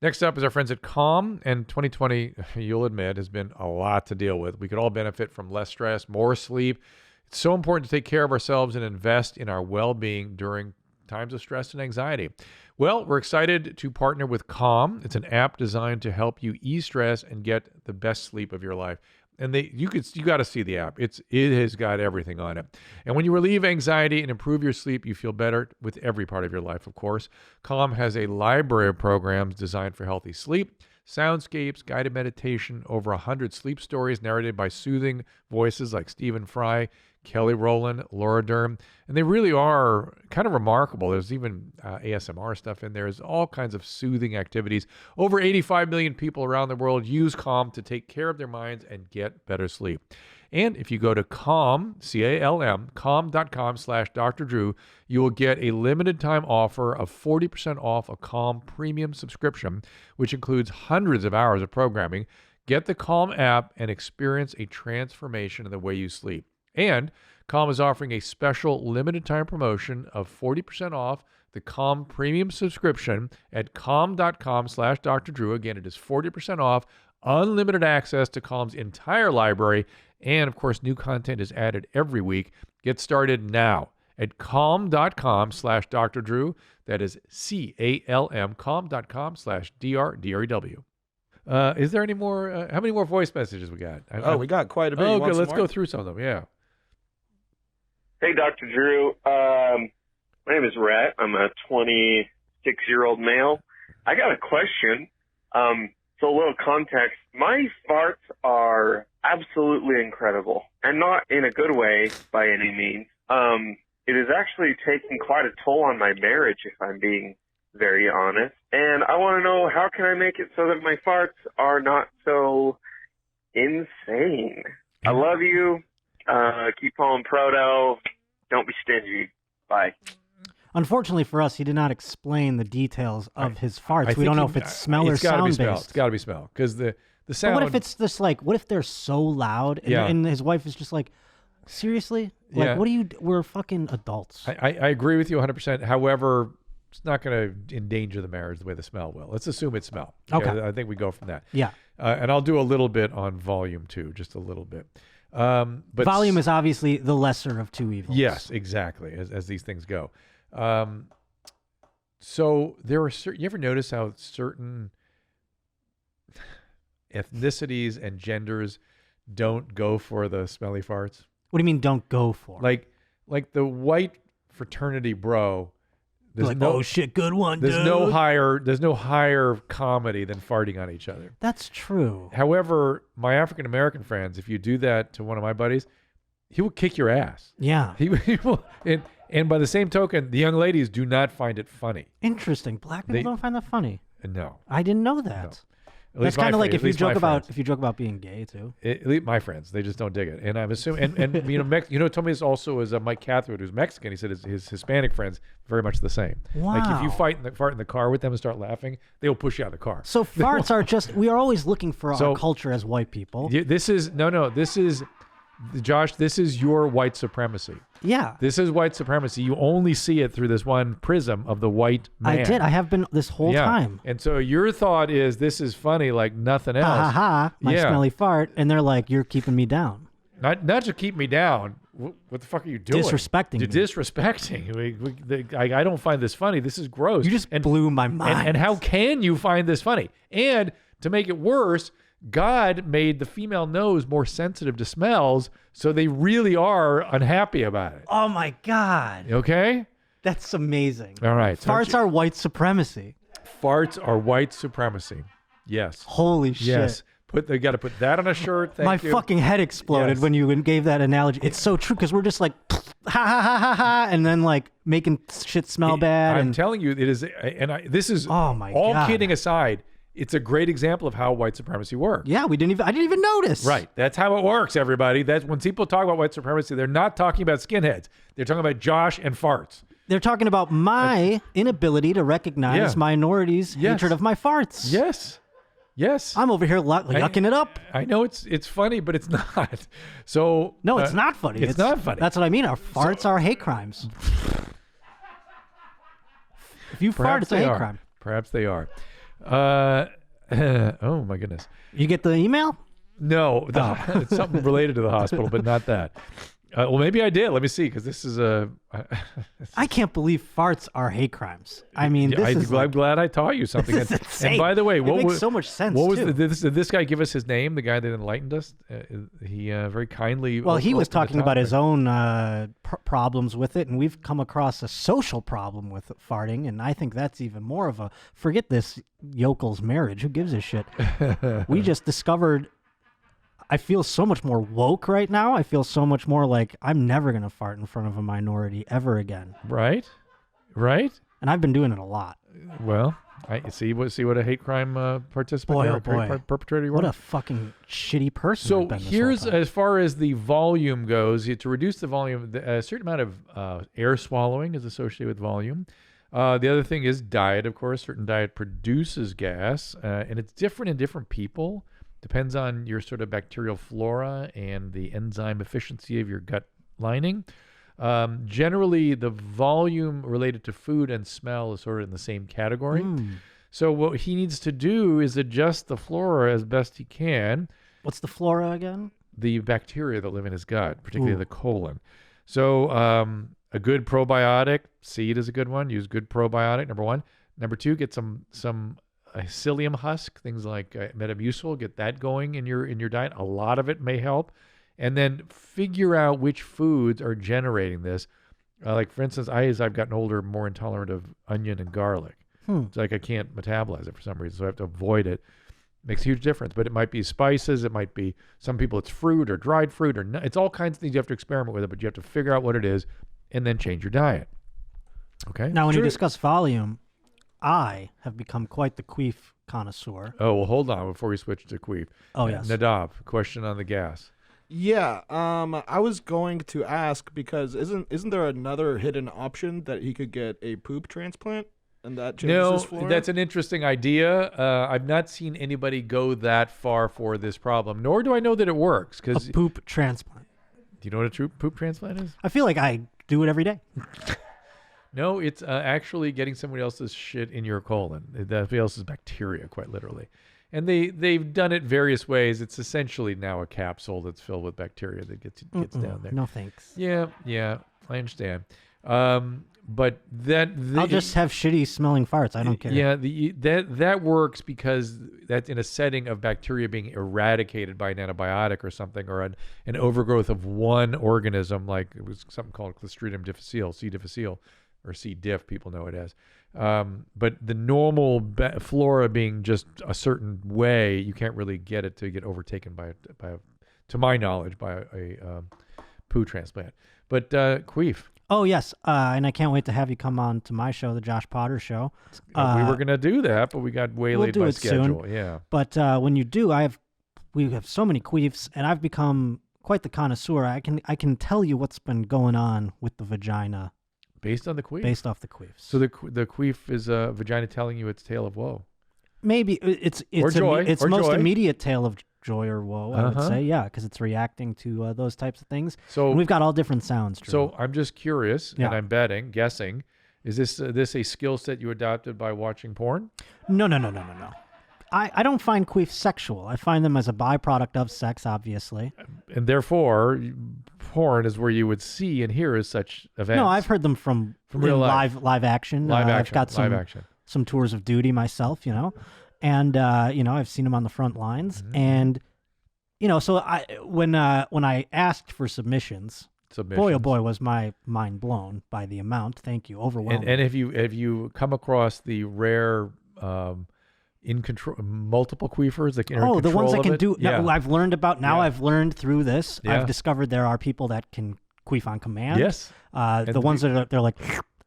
Next up is our friends at Calm, and 2020, you'll admit, has been a lot to deal with. We could all benefit from less stress, more sleep. It's so important to take care of ourselves and invest in our well-being during times of stress and anxiety. Well, we're excited to partner with Calm. It's an app designed to help you ease stress and get the best sleep of your life. And you got to see the app. It has got everything on it. And when you relieve anxiety and improve your sleep, you feel better with every part of your life, of course. Calm has a library of programs designed for healthy sleep, soundscapes, guided meditation, over 100 sleep stories narrated by soothing voices like Stephen Fry, Kelly Rowland, Laura Dern, and they really are kind of remarkable. There's even ASMR stuff in there. There's all kinds of soothing activities. Over 85 million people around the world use Calm to take care of their minds and get better sleep. And if you go to Calm, C-A-L-M, calm.com/DrDrew, you will get a limited time offer of 40% off a Calm premium subscription, which includes hundreds of hours of programming. Get the Calm app and experience a transformation in the way you sleep. And Calm is offering a special limited time promotion of 40% off the Calm premium subscription at calm.com/DrDrew. Again, it is 40% off, unlimited access to Calm's entire library, and of course, new content is added every week. Get started now at calm.com/DrDrew. That is CALM, calm.com/DRDREW. Is there any more? How many more voice messages we got? We got quite a bit. Oh, You want good. some Let's more? go through some of them. Yeah. Hey, Dr. Drew. My name is Rhett. I'm a 26-year-old male. I got a question. So a little context. My farts are absolutely incredible, and not in a good way by any means. It is actually taking quite a toll on my marriage, if I'm being very honest. And I want to know, how can I make it so that my farts are not so insane? I love you. Keep home, Proto. Don't be stingy. Bye. Unfortunately for us, he did not explain the details of his farts. We don't know if it's smell or it's gotta be sound smell. based. It's got to be smell because the sound. But what if it's just what if they're so loud and his wife is just like, seriously? Yeah. We're fucking adults. I agree with you 100%. However, it's not going to endanger the marriage the way the smell will. Let's assume it's smell. Okay. I think we go from that. Yeah. And I'll do a little bit on volume too, just a little bit. But volume is obviously the lesser of two evils. Yes, exactly, as these things go. So there are you ever notice how certain ethnicities and genders don't go for the smelly farts? What do you mean don't go for? Like the white fraternity bro. There's like, no, oh shit, good one, there's dude. There's no higher comedy than farting on each other. That's true. However, my African American friends, if you do that to one of my buddies, he will kick your ass. Yeah. He will, and by the same token, the young ladies do not find it funny. Interesting. Black people don't find that funny. No. I didn't know that. No. That's kind of like if you joke about being gay too. At least my friends, they just don't dig it. And I'm assuming, and you know, told me this also is Mike Cathwood, who's Mexican. He said his Hispanic friends very much the same. Wow. Like if you fart in the car with them and start laughing, they'll push you out of the car. So farts are just, we are always looking for our culture as white people. This is Josh, this is your white supremacy. Yeah. This is white supremacy. You only see it through this one prism of the white man. I did. I have been this whole time. And so your thought is this is funny like nothing else. Ha ha ha, my smelly fart. And they're like, you're keeping me down. Not to keep me down. What the fuck are you doing? Disrespecting You're me. disrespecting. I don't find this funny. This is gross. You just blew my mind. And how can you find this funny? And to make it worse, God made the female nose more sensitive to smells, so they really are unhappy about it. Oh my God. Okay? That's amazing. All right. Farts are white supremacy. Farts are white supremacy. Yes. Holy shit. Yes. They got to put that on a shirt. Thank you. My fucking head exploded when you gave that analogy. It's so true because we're just like, ha ha ha ha ha, and then like making shit smell bad. I'm telling you, it is, this is oh my all God. kidding aside. It's a great example of how white supremacy works. Yeah, I didn't even notice. Right. That's how it works, everybody. That's when people talk about white supremacy, they're not talking about skinheads. They're talking about Josh and farts. They're talking about my inability to recognize minorities' hatred of my farts. Yes. Yes. I'm over here yucking it up. I know it's funny, but it's not. So no, it's not funny. It's not funny. That's what I mean. Our farts are hate crimes. If you fart, it's a hate crime. Perhaps they are. Oh my goodness. You get the email? No, it's something related to the hospital, but not that. Well, maybe I did. Let me see, because this is I can't believe farts are hate crimes. I mean, I'm glad I taught you something. This is insane. And by the way, it makes so much sense. What was did this guy give us his name? The guy that enlightened us. He very kindly. Well, he was talking about his own problems with it, and we've come across a social problem with farting, and I think that's even more of a forget this yokel's marriage. Who gives a shit? We just discovered. I feel so much more woke right now. I feel so much more like I'm never going to fart in front of a minority ever again. Right? And I've been doing it a lot. Well, I see what a hate crime participant perpetrator you are. What a fucking shitty person. So here's, as far as the volume goes, to reduce the volume, a certain amount of air swallowing is associated with volume. The other thing is diet, of course. Certain diet produces gas, and it's different in different people. Depends on your sort of bacterial flora and the enzyme efficiency of your gut lining. Generally, the volume related to food and smell is sort of in the same category. So what he needs to do is adjust the flora as best he can. What's the flora again? The bacteria that live in his gut, particularly the colon. So a good probiotic, seed is a good one. Use good probiotic, number one. Number two, get some psyllium husk, things like Metamucil, get that going in your diet. A lot of it may help. And then figure out which foods are generating this. Like, for instance, as I've gotten older, more intolerant of onion and garlic. It's like I can't metabolize it for some reason, so I have to avoid it. Makes a huge difference. But it might be spices. It might be, some people it's fruit or dried fruit. It's all kinds of things you have to experiment with it, but you have to figure out what it is and then change your diet. Okay? Now, when you discuss volume, I have become quite the queef connoisseur. Oh, well, hold on before we switch to queef. Oh, yes. Nadav, question on the gas. Yeah, I was going to ask because isn't there another hidden option that he could get a poop transplant and that changes his flora? No, that's an interesting idea. I've not seen anybody go that far for this problem, nor do I know that it works. A poop transplant. Do you know what a true poop transplant is? I feel like I do it every day. No, it's actually getting somebody else's shit in your colon. Somebody else's bacteria, quite literally. And they've done it various ways. It's essentially now a capsule that's filled with bacteria that gets down there. No thanks. Yeah, I understand. But I'll just have shitty smelling farts. I don't care. Yeah, that works because that's in a setting of bacteria being eradicated by an antibiotic or something, or an overgrowth of one organism, like it was something called Clostridium difficile, C. difficile, or C. diff, people know it as. But the normal flora being just a certain way, you can't really get it to get overtaken by to my knowledge, by a poo transplant. But queef. Oh, yes. And I can't wait to have you come on to my show, the Josh Potter Show. We were going to do that, but we got waylaid by schedule. Soon. Yeah. But when you do, we have so many queefs, and I've become quite the connoisseur. I can tell you what's been going on with the vagina. Based on the queef? Based off the queefs. So the queef is a vagina telling you its tale of woe. Maybe. It's joy. It's or most joy. Immediate tale of joy or woe, I would say, yeah, because it's reacting to those types of things. So and we've got all different sounds, Drew. So I'm just curious, and I'm guessing, is this a skill set you adopted by watching porn? No. I don't find queefs sexual. I find them as a byproduct of sex, obviously. And therefore, porn is where you would see and hear as such events. No, I've heard them from real life. live action. I've got some tours of duty myself, and I've seen them on the front lines, and so when I asked for submissions, boy oh boy was my mind blown by the amount. Thank you, overwhelming. And have you come across the rare multiple queefers that can the ones that can do? Yeah. No, I've learned about now. Yeah. I've learned through this. Yeah. I've discovered there are people that can queef on command. Yes, the ones that they're like.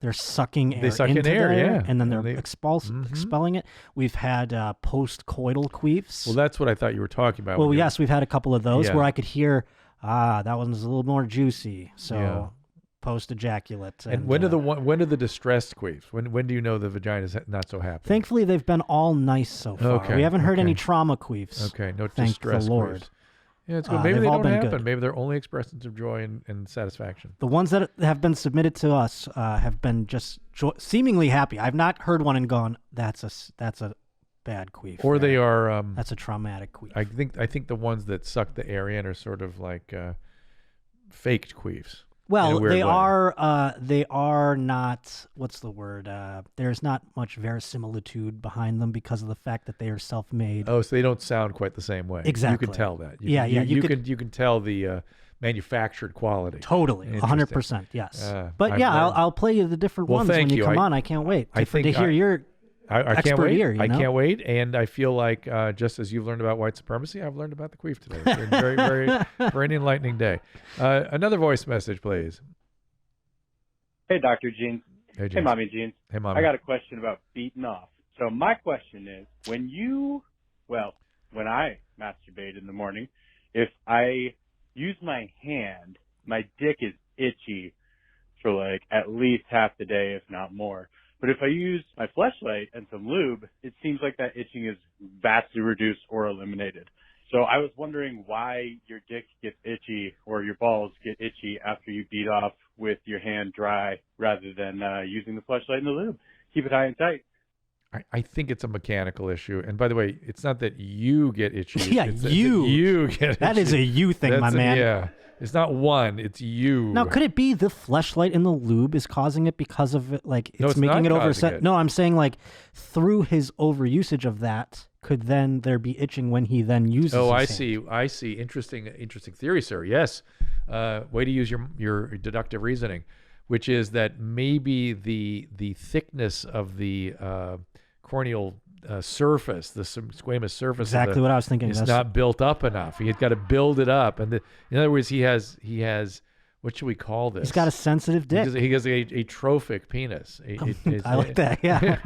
They're sucking air into there, and then they're expelling it. We've had post-coital queefs. Well, that's what I thought you were talking about. Well, yes, we've had a couple of those where I could hear, that one was a little more juicy. So post-ejaculate. And when are the distressed queefs? When do you know the vagina's not so happy? Thankfully, they've been all nice so far. Okay. We haven't heard any trauma queefs. Okay, no thank distressed the Lord. Queefs. Yeah, it's good. Maybe they don't happen. Good. Maybe they're only expressions of joy and satisfaction. The ones that have been submitted to us have been just seemingly happy. I've not heard one and gone, that's a bad queef. Or they are that's a traumatic queef. I think the ones that suck the air in are sort of like faked queefs. Well, they are not, what's the word? There's not much verisimilitude behind them because of the fact that they are self-made. Oh, so they don't sound quite the same way. Exactly. You can tell that. You can tell the manufactured quality. Totally, 100%, yes. But I'll play you the different ones when you come on. I can't wait to hear your I can't wait. Ear, I can't wait, and I feel like just as you've learned about white supremacy, I've learned about the queef today. It's been very, very, very enlightening day. Another voice message, please. Hey, Dr. Jeans. Hey, Mommy Jeans. Hey, Mommy. I got a question about beating off. So my question is, when I masturbate in the morning, if I use my hand, my dick is itchy for like at least half the day, if not more. But if I use my fleshlight and some lube, it seems like that itching is vastly reduced or eliminated. So I was wondering why your dick gets itchy or your balls get itchy after you beat off with your hand dry rather than using the fleshlight and the lube. Keep it high and tight. I think it's a mechanical issue. And by the way, it's not that you get itchy. Yeah, you get itchy. That is a you thing, my man. Yeah. It's not one, it's you. Now, could it be the fleshlight in the lube is causing it because of it? Like, it's making it overset? No, I'm saying, like, through his overusage of that, could then there be itching when he then uses his I see. Interesting theory, sir. Yes. Way to use your deductive reasoning, which is that maybe the thickness of the corneal surface, the squamous surface. Exactly what I was thinking. It's not built up enough. He's got to build it up, and in other words, he has. What should we call this? He's got a sensitive dick. He has a trophic penis. I like that. Yeah.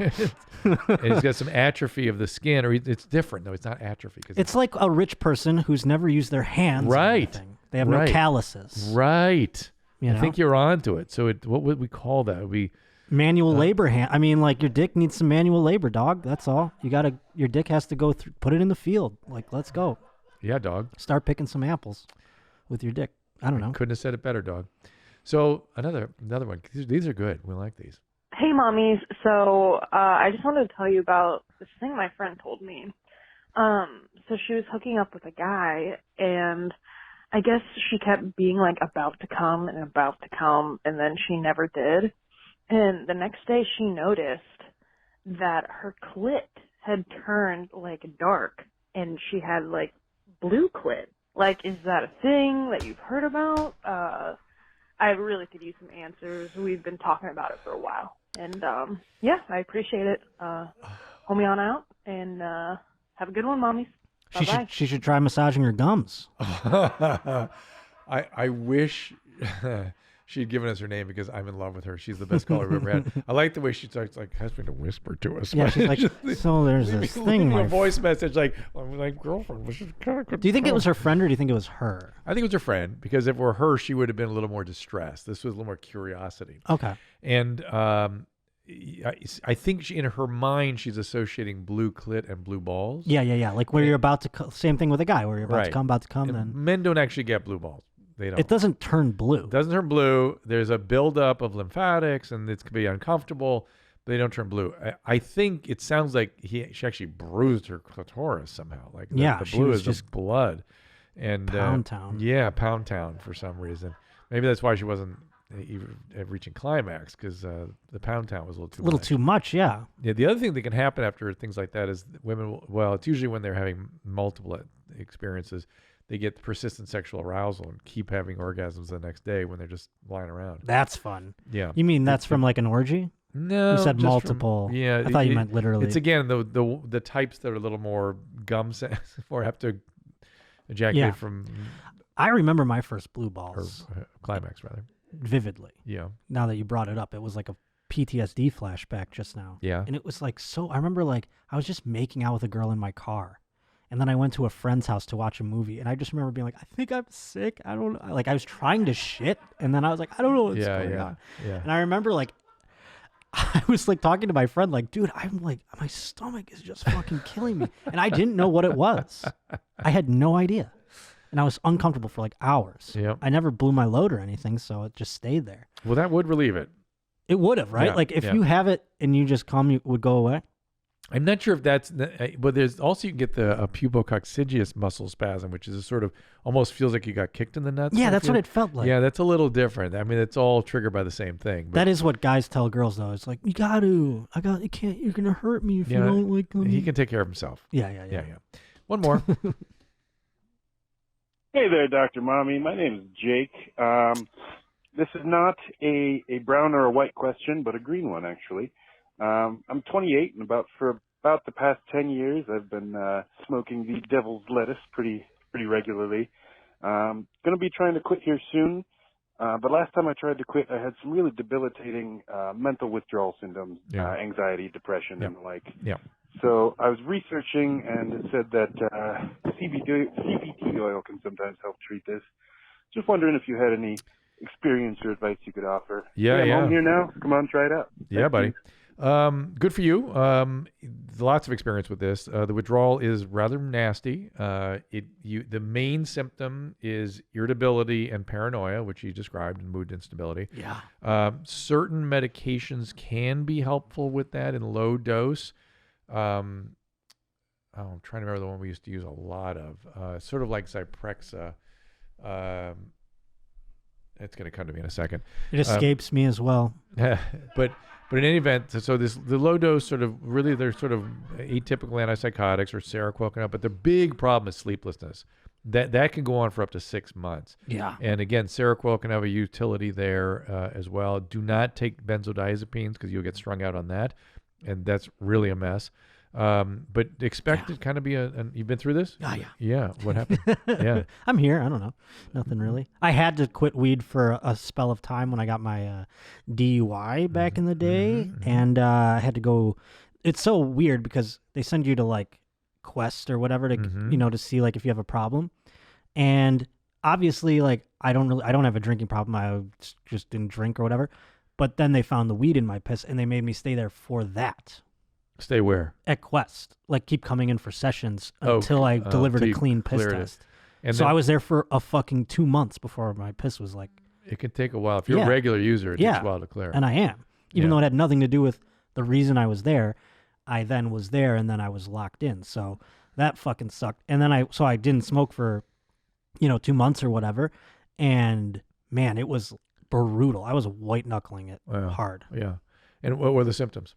And he's got some atrophy of the skin, or it's different. No, it's not atrophy. It's like a rich person who's never used their hands. Right. They have no calluses. Right. I think you're onto it. So what would we call that? It would be manual labor hand. I mean, like, your dick needs some manual labor, dog. That's all. Your dick has to go through. Put it in the field. Like, let's go. Yeah, dog. Start picking some apples with your dick. I don't know. Couldn't have said it better, dog. So another one. These are good. We like these. Hey, mommies. So I just wanted to tell you about this thing my friend told me. So she was hooking up with a guy, and I guess she kept being like about to come, and then she never did. And the next day she noticed that her clit had turned like dark, and she had like blue clit. Like, is that a thing that you've heard about? I really could use some answers. We've been talking about it for a while. And, yeah, I appreciate it. Hold me on out, and have a good one, mommies. Bye-bye. She should try massaging her gums. I wish she'd given us her name because I'm in love with her. She's the best caller we've ever had. I like the way she starts like has to whisper to us. Yeah, she's like, so there's this thing. A voice message like, my girlfriend was just kind of. Do you think it was her friend or do you think it was her? I think it was her friend because if it were her, she would have been a little more distressed. This was a little more curiosity. Okay. And I think she, in her mind, she's associating blue clit and blue balls. Yeah. Like where you're about to, same thing with a guy, where you're about to come, and then. Men don't actually get blue balls. They don't. It doesn't turn blue. It doesn't turn blue. There's a buildup of lymphatics, and it can be uncomfortable. But they don't turn blue. I think it sounds like she actually bruised her clitoris somehow. Like the blue is just blood. And Pound Town. Yeah, Pound Town for some reason. Maybe that's why she wasn't even reaching climax because the Pound Town was a little too much. Yeah. Yeah. The other thing that can happen after things like that is women. Well, it's usually when they're having multiple experiences. They get persistent sexual arousal and keep having orgasms the next day when they're just lying around. That's fun. Yeah. You mean that's from like an orgy? No. You said just multiple. Yeah. I thought you meant literally. It's again the types that are a little more gum or have to ejaculate from. I remember my first blue balls. Or climax rather. Vividly. Yeah. Now that you brought it up, it was like a PTSD flashback just now. Yeah. And it was like I remember like I was just making out with a girl in my car. And then I went to a friend's house to watch a movie, and I just remember being like, I think I'm sick. I don't know. Like, I was trying to shit, and then I was like, I don't know what's going on. Yeah. And I remember, like, I was, like, talking to my friend, like, dude, I'm like, my stomach is just fucking killing me. And I didn't know what it was. I had no idea. And I was uncomfortable for, like, hours. Yep. I never blew my load or anything, so it just stayed there. Well, that would relieve it. It would have, right? Yeah, like, if you have it and you just come, it would go away? I'm not sure if that's, but there's also you can get the pubococcygeus muscle spasm, which is a sort of almost feels like you got kicked in the nuts. Yeah, that's what it felt like. Yeah, that's a little different. I mean, it's all triggered by the same thing. But that is what guys tell girls, though. It's like, you can't, you're gonna hurt me if you don't like. He can take care of himself. Yeah. One more. Hey there, Dr. Mommy. My name is Jake. This is not a brown or a white question, but a green one, actually. I'm 28, and for about the past 10 years, I've been smoking the devil's lettuce pretty regularly. Going to be trying to quit here soon, but last time I tried to quit, I had some really debilitating mental withdrawal symptoms, anxiety, depression, and the like. Yeah. So I was researching, and it said that CBD oil can sometimes help treat this. Just wondering if you had any experience or advice you could offer. I'm home here now. Come on, try it out. Yeah, buddy. Good for you. Lots of experience with this. The withdrawal is rather nasty. The main symptom is irritability and paranoia, which you described, and mood instability. Yeah. Certain medications can be helpful with that in low dose. I'm trying to remember the one we used to use a lot of. Sort of like Zyprexa. It's going to come to me in a second. It escapes me as well. But in any event, so the low dose sort of really they're sort of atypical antipsychotics or Seroquel, but the big problem is sleeplessness. That can go on for up to 6 months. Yeah. And again, Seroquel can have a utility there as well. Do not take benzodiazepines because you'll get strung out on that, and that's really a mess. But expect it kind of be you've been through this? Oh, yeah. Yeah. What happened? Yeah. I'm here. I don't know. Nothing really. I had to quit weed for a spell of time when I got my DUI back in the day. And I had to go. It's so weird because they send you to like Quest or whatever to, to see like if you have a problem. And obviously like, I don't have a drinking problem. I just didn't drink or whatever. But then they found the weed in my piss and they made me stay there for that. Stay where? At Quest. Like, keep coming in for sessions until I delivered a clean piss test. And so I was there for a fucking 2 months before my piss was like... It can take a while. If you're a regular user, it takes a while to clear. And I am. even though it had nothing to do with the reason I was there. I then was there, and then I was locked in. So that fucking sucked. And then I didn't smoke for, 2 months or whatever. And man, it was brutal. I was white knuckling it hard. Yeah. And what were the symptoms?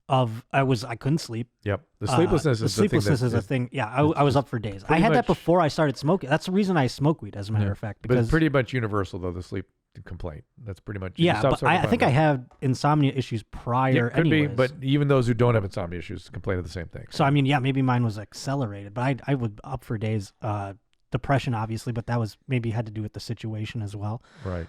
I couldn't sleep. Yep. The sleeplessness is a thing. Yeah, I was up for days. I had that before I started smoking. That's the reason I smoke weed, as a matter of fact. But it's pretty much universal, though, the sleep complaint. That's pretty much. Yeah, but I think I had insomnia issues prior. Could anyways. be, but even those who don't have insomnia issues complain of the same thing. So I mean, yeah, maybe mine was accelerated, but I would up for days. Depression, obviously, but that was maybe had to do with the situation as well. Right.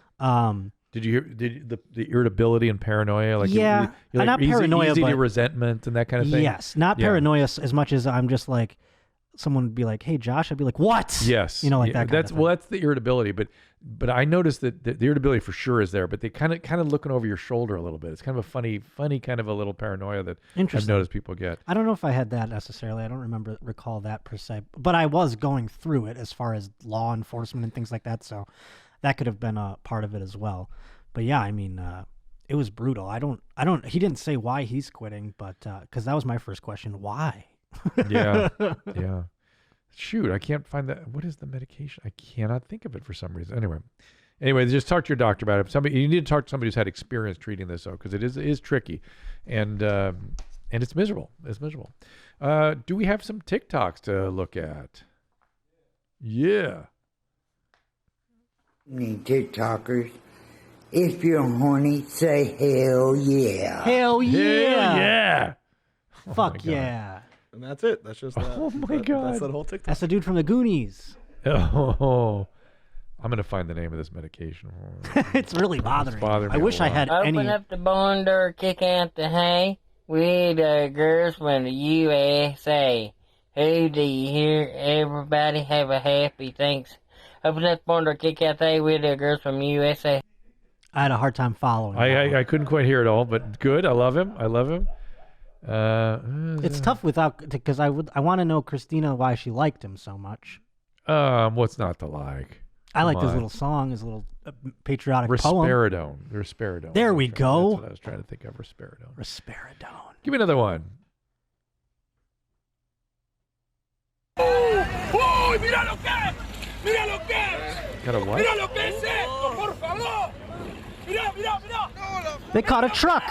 Did you hear the irritability and paranoia? Like yeah, you're like not paranoia, easy but to resentment and that kind of thing. Yes, not paranoia as much as I'm just like, someone would be like, "Hey, Josh," I'd be like, "What?" Yes, like that. That's that's the irritability, but I noticed that the irritability for sure is there, but they kind of looking over your shoulder a little bit. It's kind of a funny kind of a little paranoia that I've noticed people get. I don't know if I had that necessarily. I don't recall that per se, but I was going through it as far as law enforcement and things like that. So that could have been a part of it as well. But yeah, I mean, it was brutal. He didn't say why he's quitting, but because that was my first question. Why? Yeah. Shoot, I can't find that. What is the medication? I cannot think of it for some reason. Anyway, just talk to your doctor about it. You need to talk to somebody who's had experience treating this, though, because it is tricky, and it's miserable. It's miserable. Do we have some TikToks to look at? Yeah. TikTokers. If you're horny, say hell yeah. Hell yeah. Hell yeah. Fuck yeah. And that's it. That's just that. Oh my God. That's that whole TikTok. That's the dude from the Goonies. Oh, I'm going to find the name of this medication. It's really bothering me. I wish I had Open any. up the barn door, kick out the hay. We the girls from the USA. Who do you hear? Everybody have a happy thanks. Open up the barn door, kick out the hay. We the girls from USA. I had a hard time following. I couldn't quite hear it all, but good. I love him. It's tough because I want to know Christina why she liked him so much. What's not to like? I liked his little song, his little patriotic poem. Risperidone. There we go. That's what I was trying to think of. Risperidone. Give me another one. ¡Uy, mira lo que es! ¡Mira lo que es! Got a what? ¡Mira lo que es esto, por favor! ¡Mira, mira, mira! They caught a truck.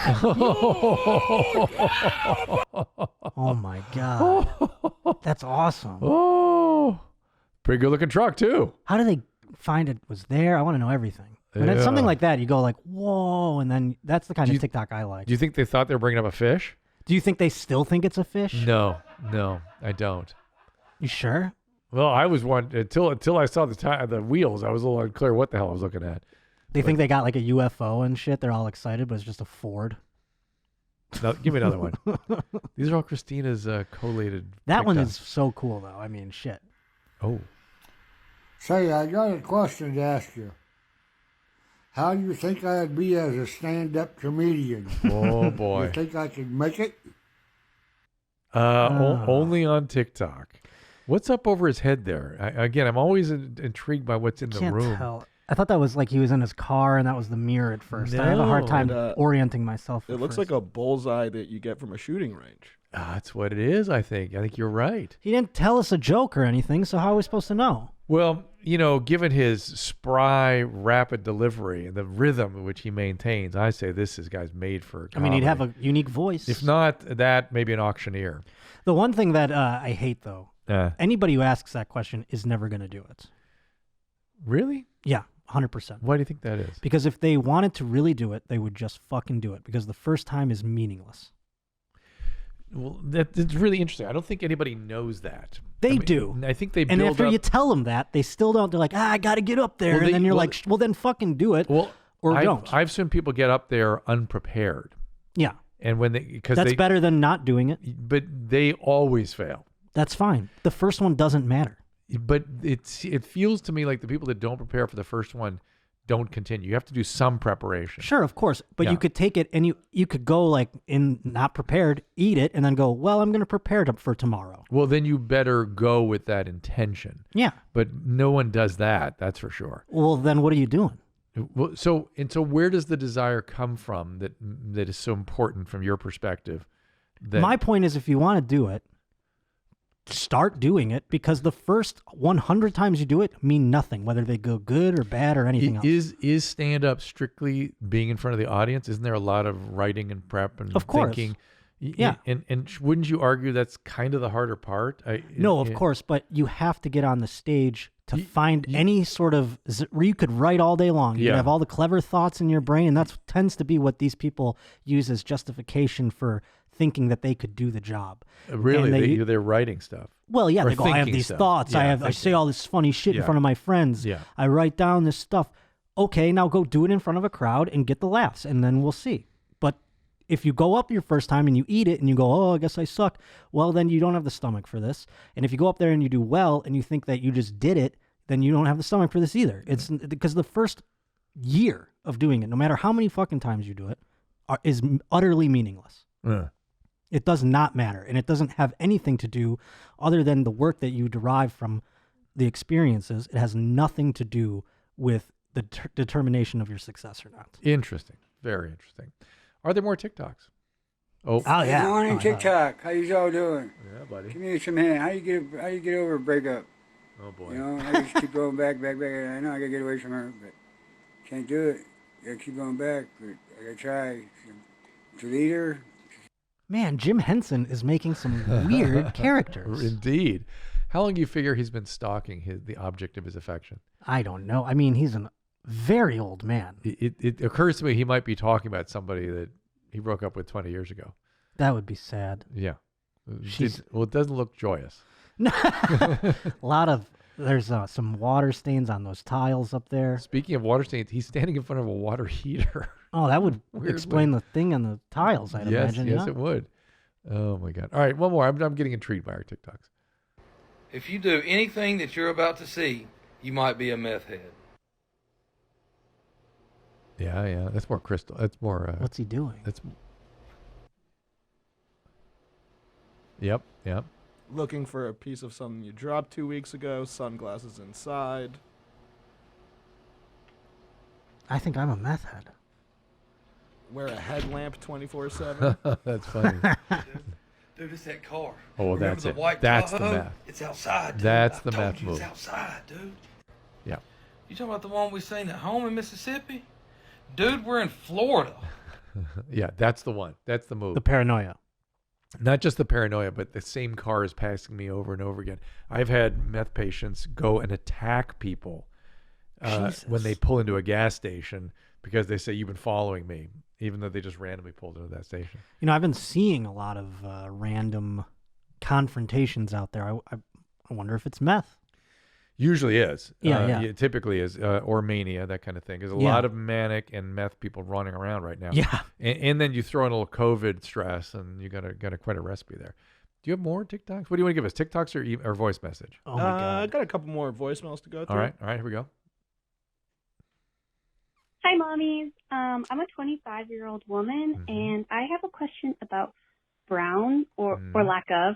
Oh my God. That's awesome. Oh, pretty good looking truck too. How do they find it was there? I want to know everything. When it's something like that, you go like, whoa, and then that's the kind of TikTok I like. Do you think they thought they were bringing up a fish? Do you think they still think it's a fish? No, I don't. You sure? Well, I was one until I saw the wheels. I was a little unclear what the hell I was looking at. They think they got like a UFO and shit. They're all excited, but it's just a Ford. No, give me another one. These are all Christina's collated. That one TikToks. is so cool, though. I mean, shit. Oh. Say, I got a question to ask you. How do you think I'd be as a stand-up comedian? Oh, boy. You think I could make it? Only on TikTok. What's up over his head there? Again, I'm always intrigued by what's in the room. Tell. I thought that was like he was in his car and that was the mirror at first. I have a hard time orienting myself. It looks like a bullseye that you get from a shooting range. That's what it is, I think. I think you're right. He didn't tell us a joke or anything, so how are we supposed to know? Well, given his spry, rapid delivery and the rhythm which he maintains, I say this guy's made for comedy. I mean, he'd have a unique voice. If not that, maybe an auctioneer. The one thing that I hate, though, anybody who asks that question is never going to do it. Really? Yeah, 100%. Why do you think that is? Because if they wanted to really do it, they would just fucking do it, because the first time is meaningless. Well, that's really interesting. I don't think anybody knows that. They do. I think they build and after up... you tell them that, they still don't. They're like, I got to get up there. And then you're like, well, then fucking do it. Well, or don't. I've seen people get up there unprepared. Yeah. And when that's better than not doing it. But they always fail. That's fine. The first one doesn't matter. But it feels to me like the people that don't prepare for the first one don't continue. You have to do some preparation. Sure, of course. But you could take it and you could go like in not prepared, eat it, and then go, well, I'm going to prepare for tomorrow. Well, then you better go with that intention. Yeah. But no one does that, that's for sure. Well, then what are you doing? Well, so where does the desire come from that is so important from your perspective? My point is, if you want to do it, start doing it, because the first 100 times you do it mean nothing, whether they go good or bad or anything else. Is stand-up strictly being in front of the audience? Isn't there a lot of writing and prep and of course. thinking? Yeah. And wouldn't you argue that's kind of the harder part? No, of course, but you have to get on the stage to find any sort of where you could write all day long. You could have all the clever thoughts in your brain, and that tends to be what these people use as justification for thinking that they could do the job. Really? They're writing stuff. Well, yeah, Or they go, I have these stuff. thoughts. Yeah, I say all this funny shit in Yeah. front of my friends. Yeah. I write down this stuff. Okay, now go do it in front of a crowd and get the laughs, and then we'll see. But if you go up your first time and you eat it and you go, oh, I guess I suck, well, then you don't have the stomach for this. And if you go up there and you do well and you think that you just did it, then you don't have the stomach for this either. It's because the first year of doing it, no matter how many fucking times you do it, is utterly meaningless. It does not matter, and it doesn't have anything to do other than the work that you derive from the experiences. It has nothing to do with the determination of your success or not. Interesting. Very interesting. Are there more TikToks? Oh yeah. Good morning, TikTok. How you all doing? Yeah, buddy. Give me some hand. How you get over a breakup? Oh boy. You know, I just keep going back. I know I gotta get away from her, but can't do it. Gotta keep going back, but I gotta try. To lead her. Man, Jim Henson is making some weird characters. Indeed. How long do you figure he's been stalking the object of his affection? I don't know. I mean, he's a very old man. It occurs to me he might be talking about somebody that he broke up with 20 years ago. That would be sad. Yeah. It doesn't look joyous. There's some water stains on those tiles up there. Speaking of water stains, he's standing in front of a water heater. Oh, that would explain the thing on the tiles, I'd imagine. Yes, it would. Oh, my God. All right, one more. I'm getting intrigued by our TikToks. If you do anything that you're about to see, you might be a meth head. Yeah. That's more crystal. That's more... What's he doing? That's... Yep. Looking for a piece of something you dropped 2 weeks ago, sunglasses inside. I think I'm a meth head. Wear a headlamp 24/7. That's funny. Dude, it's that car. Oh, Remember that's the it. white That's the Tahoe? meth. It's outside, dude. That's I the told meth you move. It's outside, dude. Yeah. You talking about the one we seen at home in Mississippi? Dude, we're in Florida. Yeah, that's the one. That's the move. The paranoia. Not just the paranoia, but the same car is passing me over and over again. I've had meth patients go and attack people when they pull into a gas station because they say, you've been following me, even though they just randomly pulled into that station. You know, I've been seeing a lot of random confrontations out there. I wonder if it's meth. Usually is. Yeah. It typically is, or mania, that kind of thing. There's a lot of manic and meth people running around right now. Yeah. And then you throw in a little COVID stress, and you got quite a recipe there. Do you have more TikToks? What do you want to give us, TikToks or voice message? Oh, my God. I got a couple more voicemails to go through. All right, here we go. Hi, mommies. I'm a 25-year-old woman, and I have a question about brown or lack of.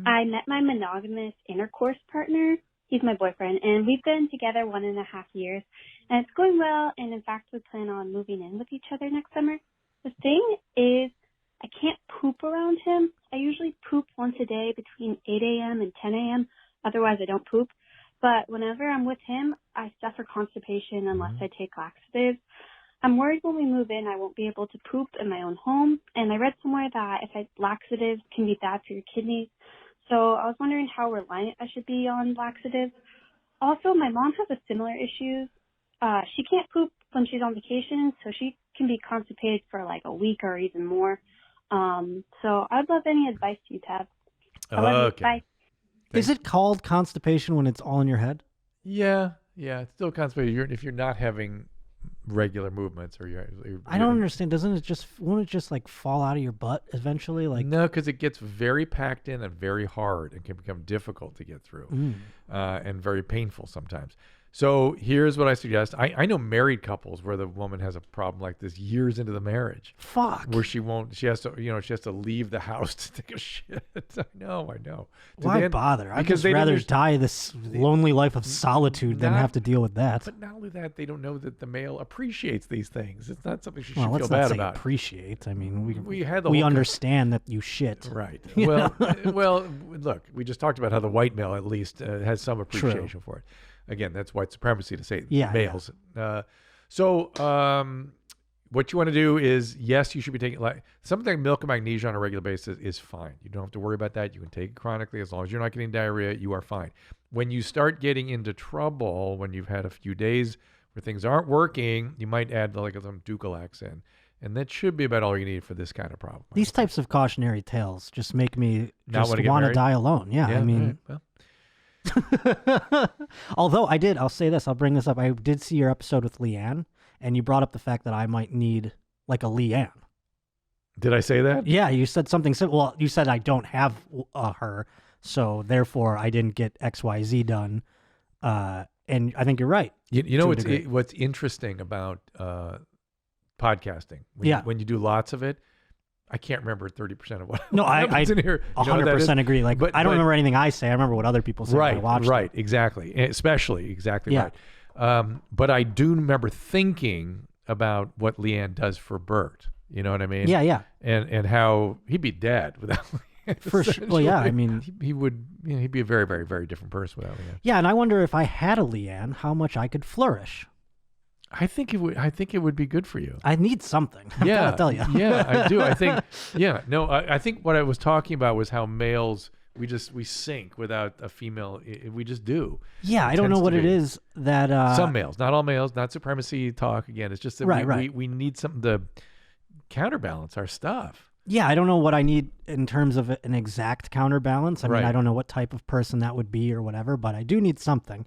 I met my monogamous intercourse partner. He's my boyfriend, and we've been together 1.5 years, and it's going well, and in fact, we plan on moving in with each other next summer. The thing is, I can't poop around him. I usually poop once a day between 8 a.m. and 10 a.m. Otherwise, I don't poop. But whenever I'm with him, I suffer constipation unless I take laxatives. I'm worried when we move in, I won't be able to poop in my own home, and I read somewhere that laxatives can be bad for your kidneys. So I was wondering how reliant I should be on laxatives. Also, my mom has a similar issue. She can't poop when she's on vacation, so she can be constipated for like a week or even more. So I'd love any advice you'd have. I love you. Bye. Is it called constipation when it's all in your head? Yeah, it's still constipated. If you're not having regular movements, or you're I don't understand. Won't it just like fall out of your butt eventually? Like no, because it gets very packed in and very hard and can become difficult to get through, and very painful sometimes. So here's what I suggest. I know married couples where the woman has a problem like this years into the marriage. Fuck. Where she has to leave the house to take a shit. I know. Why bother? I'd just rather die this lonely life of solitude than have to deal with that. But not only that, they don't know that the male appreciates these things. It's not something she Well, should let's feel not bad say about. appreciate. I mean, we understand that you shit. Right. You Well, know? well, look, we just talked about how the white male at least has some appreciation for it. Again, that's white supremacy to say males. What you want to do is, yes, you should be taking something like milk and magnesia on a regular basis is fine. You don't have to worry about that. You can take it chronically as long as you're not getting diarrhea. You are fine. When you start getting into trouble, when you've had a few days where things aren't working, you might add some Dulcolax in. And that should be about all you need for this kind of problem. These types of cautionary tales just make me Not just want to die alone. Yeah, I mean. Right, well. Although I'll say this, I'll bring this up. I did see your episode with Leanne, and you brought up the fact that I might need like a Leanne. Did I say that? Yeah, you said something simple. Well, you said I don't have her, so therefore I didn't get XYZ done. And I think you're right. You know what's interesting about podcasting? When you do lots of it, I can't remember 30% of what happens in here. 100% agree. Like, I don't remember anything I say. I remember what other people say when I watch them. Right, exactly. Exactly right. But I do remember thinking about what Leanne does for Bert. You know what I mean? Yeah. And how he'd be dead without Leanne. For sure. Well, yeah, I mean... He would, he'd be a very, very, very different person without Leanne. Yeah, and I wonder if I had a Leanne, how much I could flourish. I think it would be good for you. I need something. Yeah, I'll tell you. Yeah, I do. I think. Yeah, no. I think what I was talking about was how males we sink without a female. We just do. Yeah, I don't know what it is that. Some males, not all males, not supremacy talk. Again, it's just that we need something to counterbalance our stuff. Yeah, I don't know what I need in terms of an exact counterbalance. I mean, I don't know what type of person that would be or whatever, but I do need something.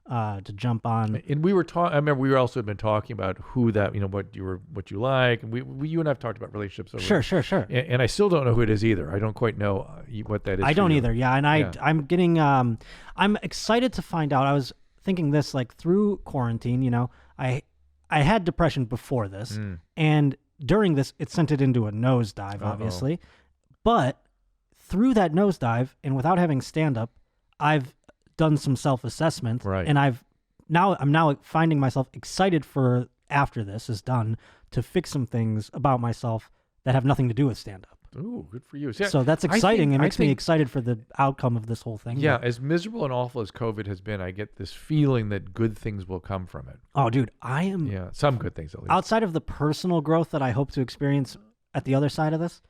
To jump on, and we were talking. I remember we also had been talking about who that what you like, and you and I've talked about relationships. Sure. And I still don't know who it is either. I don't quite know what that is. I don't either. Yeah, and I'm getting. I'm excited to find out. I was thinking this like through quarantine. I had depression before this, and during this, it sent it into a nosedive, obviously. But through that nosedive, and without having stand up, I've done some self-assessment, and I'm now finding myself excited for after this is done to fix some things about myself that have nothing to do with stand-up. Ooh, good for you. So that's exciting. It makes me excited for the outcome of this whole thing. Yeah, as miserable and awful as COVID has been, I get this feeling that good things will come from it. Oh, dude, I am. Yeah, some good things at least. Outside of the personal growth that I hope to experience at the other side of this,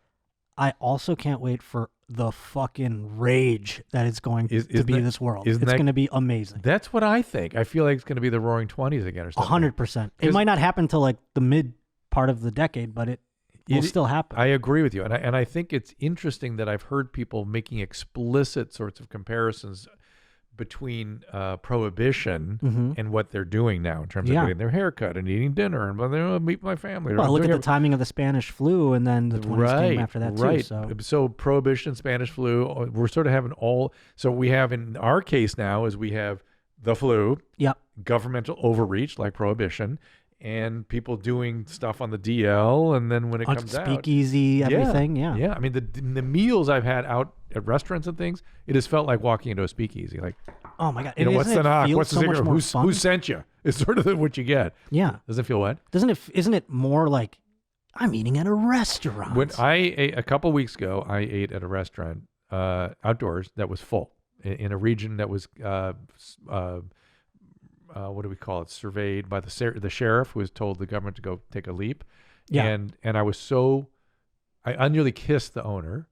I also can't wait for the fucking rage that it's going to be this world. It's going to be amazing. That's what I think. I feel like it's going to be the Roaring '20s again or something. 100%. It might not happen till like the mid part of the decade, but it will still happen. I agree with you. And I think it's interesting that I've heard people making explicit sorts of comparisons between prohibition and what they're doing now in terms of getting their hair cut and eating dinner and whether they meet my family. Well, look at the timing of the Spanish flu, and then the 20s came after that too. So prohibition, Spanish flu, we're sort of having all. So we have in our case now is we have the flu, governmental overreach like prohibition, and people doing stuff on the DL, and then when it comes out, speakeasy, everything, yeah. I mean, the meals I've had out at restaurants and things, it has felt like walking into a speakeasy. Like, oh my god, what's the knock? What's the secret? Who sent you? It's sort of what you get. Yeah, doesn't it feel what? Isn't it more like I'm eating at a restaurant? When I ate a couple weeks ago, I ate at a restaurant outdoors that was full in a region that was what do we call it? Surveyed by the sheriff, who was told the government to go take a leap. Yeah. And I nearly kissed the owner.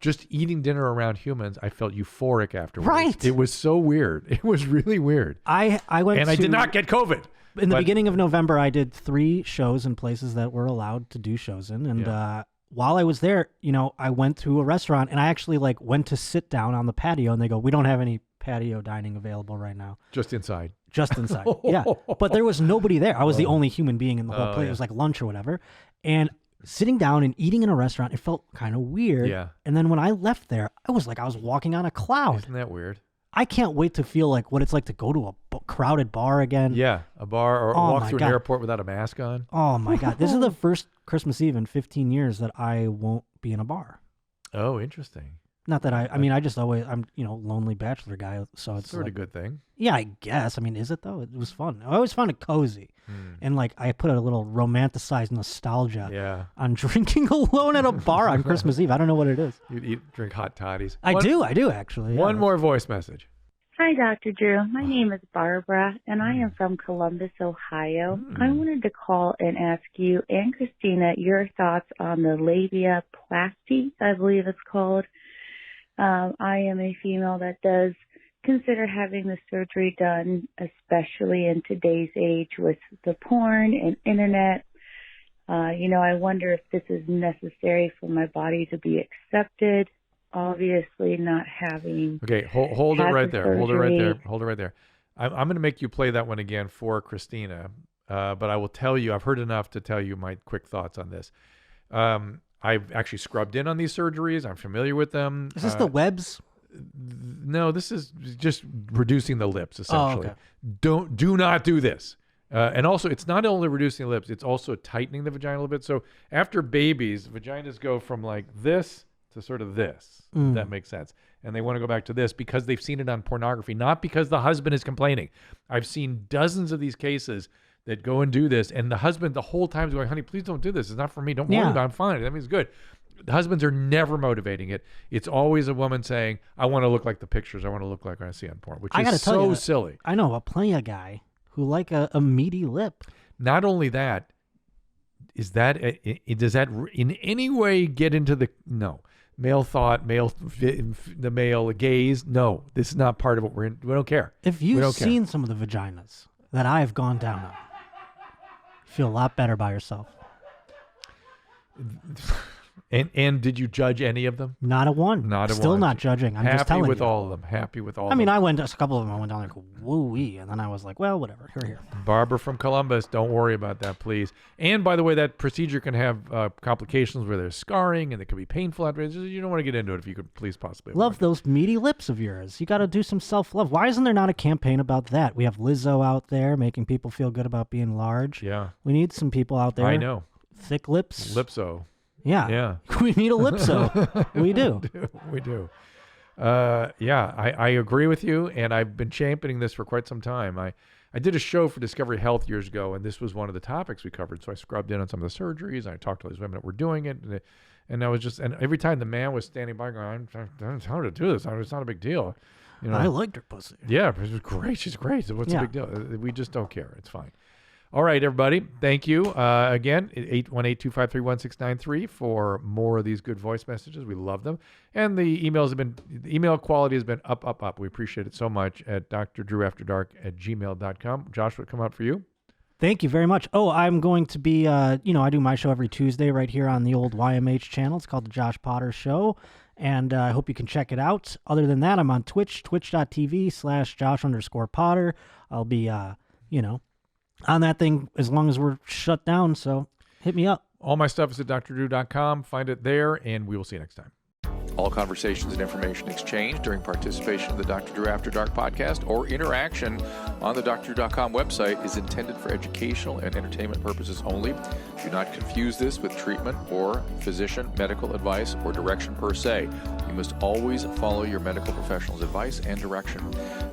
Just eating dinner around humans, I felt euphoric afterwards. Right. It was so weird. It was really weird. I went and I did not get COVID. In the beginning of November, I did 3 shows in places that were allowed to do shows in. And while I was there, I went to a restaurant and I actually went to sit down on the patio, and they go, "We don't have any patio dining available right now." Just inside. Yeah. But there was nobody there. I was the only human being in the whole place. It was like lunch or whatever. And sitting down and eating in a restaurant, it felt kind of weird. Yeah. And then when I left there, I was like I was walking on a cloud. Isn't that weird? I can't wait to feel like what it's like to go to a book crowded bar again. Yeah, a bar or Oh walk my through God. an airport without a mask on. Oh my God. This is the first Christmas Eve in 15 years that I won't be in a bar. Oh, interesting. Not that I mean, I just always, I'm, lonely bachelor guy, so it's Sort of like, a good thing. Yeah, I guess. I mean, is it though? It was fun. I always found it cozy. And like, I put a little romanticized nostalgia on drinking alone at a bar on Christmas Eve. I don't know what it is. You drink hot toddies. I do actually. One more voice message. Hi, Dr. Drew. My name is Barbara, and I am from Columbus, Ohio. I wanted to call and ask you and Christina your thoughts on the labiaplasty, I believe it's called. I am a female that does consider having the surgery done, especially in today's age with the porn and internet. I wonder if this is necessary for my body to be accepted. Obviously not having. Okay, hold it had right the there. Hold it right there. surgery. Hold it right there. I'm going to make you play that one again for Christina, but I will tell you, I've heard enough to tell you my quick thoughts on this. I've actually scrubbed in on these surgeries. I'm familiar with them. Is this the webs? No, this is just reducing the lips, essentially. okay. Do not do this. And also, it's not only reducing the lips, it's also tightening the vagina a little bit. So after babies, vaginas go from like this to sort of this. If that makes sense. And they want to go back to this because they've seen it on pornography, not because the husband is complaining. I've seen dozens of these cases that go and do this, and the husband the whole time is going, honey, please don't do this. It's not for me. Don't worry about it. I'm fine. That means good. The husbands are never motivating it. It's always a woman saying, I want to look like the pictures. I want to look like I see on porn, which is so silly. I know plenty of guy who like a meaty lip. Not only that, does that in any way get into the male thought, the male gaze? No, this is not part of what we're in. We don't care. If you've seen some of the vaginas that I've gone down on, you feel a lot better by yourself. And did you judge any of them? Not a one. Not a Still one. not judging. I'm happy just telling with you. all of them. Happy with all I of mean, them. I went, a couple of them, I went down there, go, woo-wee, and then I was like, well, whatever, here. Barbara from Columbus, don't worry about that, please. And by the way, that procedure can have complications where there's scarring and it can be painful afterwards. You don't want to get into it if you could please possibly. Love those meaty lips of yours. You got to do some self-love. Why isn't there not a campaign about that? We have Lizzo out there making people feel good about being large. Yeah. We need some people out there. I know. Thick lips. Lipso. Yeah. Yeah. We need a lipso. We do. We do. I agree with you, and I've been championing this for quite some time. I did a show for Discovery Health years ago, and this was one of the topics we covered. So I scrubbed in on some of the surgeries, and I talked to all these women that were doing it, and I was just, and every time the man was standing by going, I'm trying to do this. It's not a big deal. I liked her pussy. Yeah, it was great. She's great. So what's the Yeah. big deal? We just don't care. It's fine. All right, everybody. Thank you. Again, 818-253-1693 for more of these good voice messages. We love them. And the email quality has been up. We appreciate it so much at drdrewafterdark@gmail.com. Josh, what come out for you? Thank you very much. Oh, I'm going to be, I do my show every Tuesday right here on the old YMH channel. It's called The Josh Potter Show, and I hope you can check it out. Other than that, I'm on Twitch, twitch.tv/Josh_Potter. I'll be, on that thing as long as we're shut down, so hit me up. All my stuff is at drdrew.com. Find it there, and we will see you next time. All conversations and information exchanged during participation in the Dr. Drew After Dark podcast or interaction on the drdrew.com website is intended for educational and entertainment purposes only. Do not confuse this with treatment or physician medical advice or direction per se. You must always follow your medical professional's advice and direction.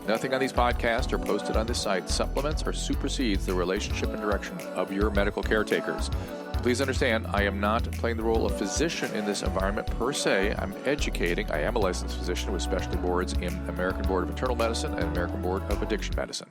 Nothing on these podcasts or posted on this site supplements or supersedes the relationship and direction of your medical caretakers. Please understand, I am not playing the role of physician in this environment per se. I'm educating. I am a licensed physician with specialty boards in American Board of Internal Medicine and American Board of Addiction Medicine.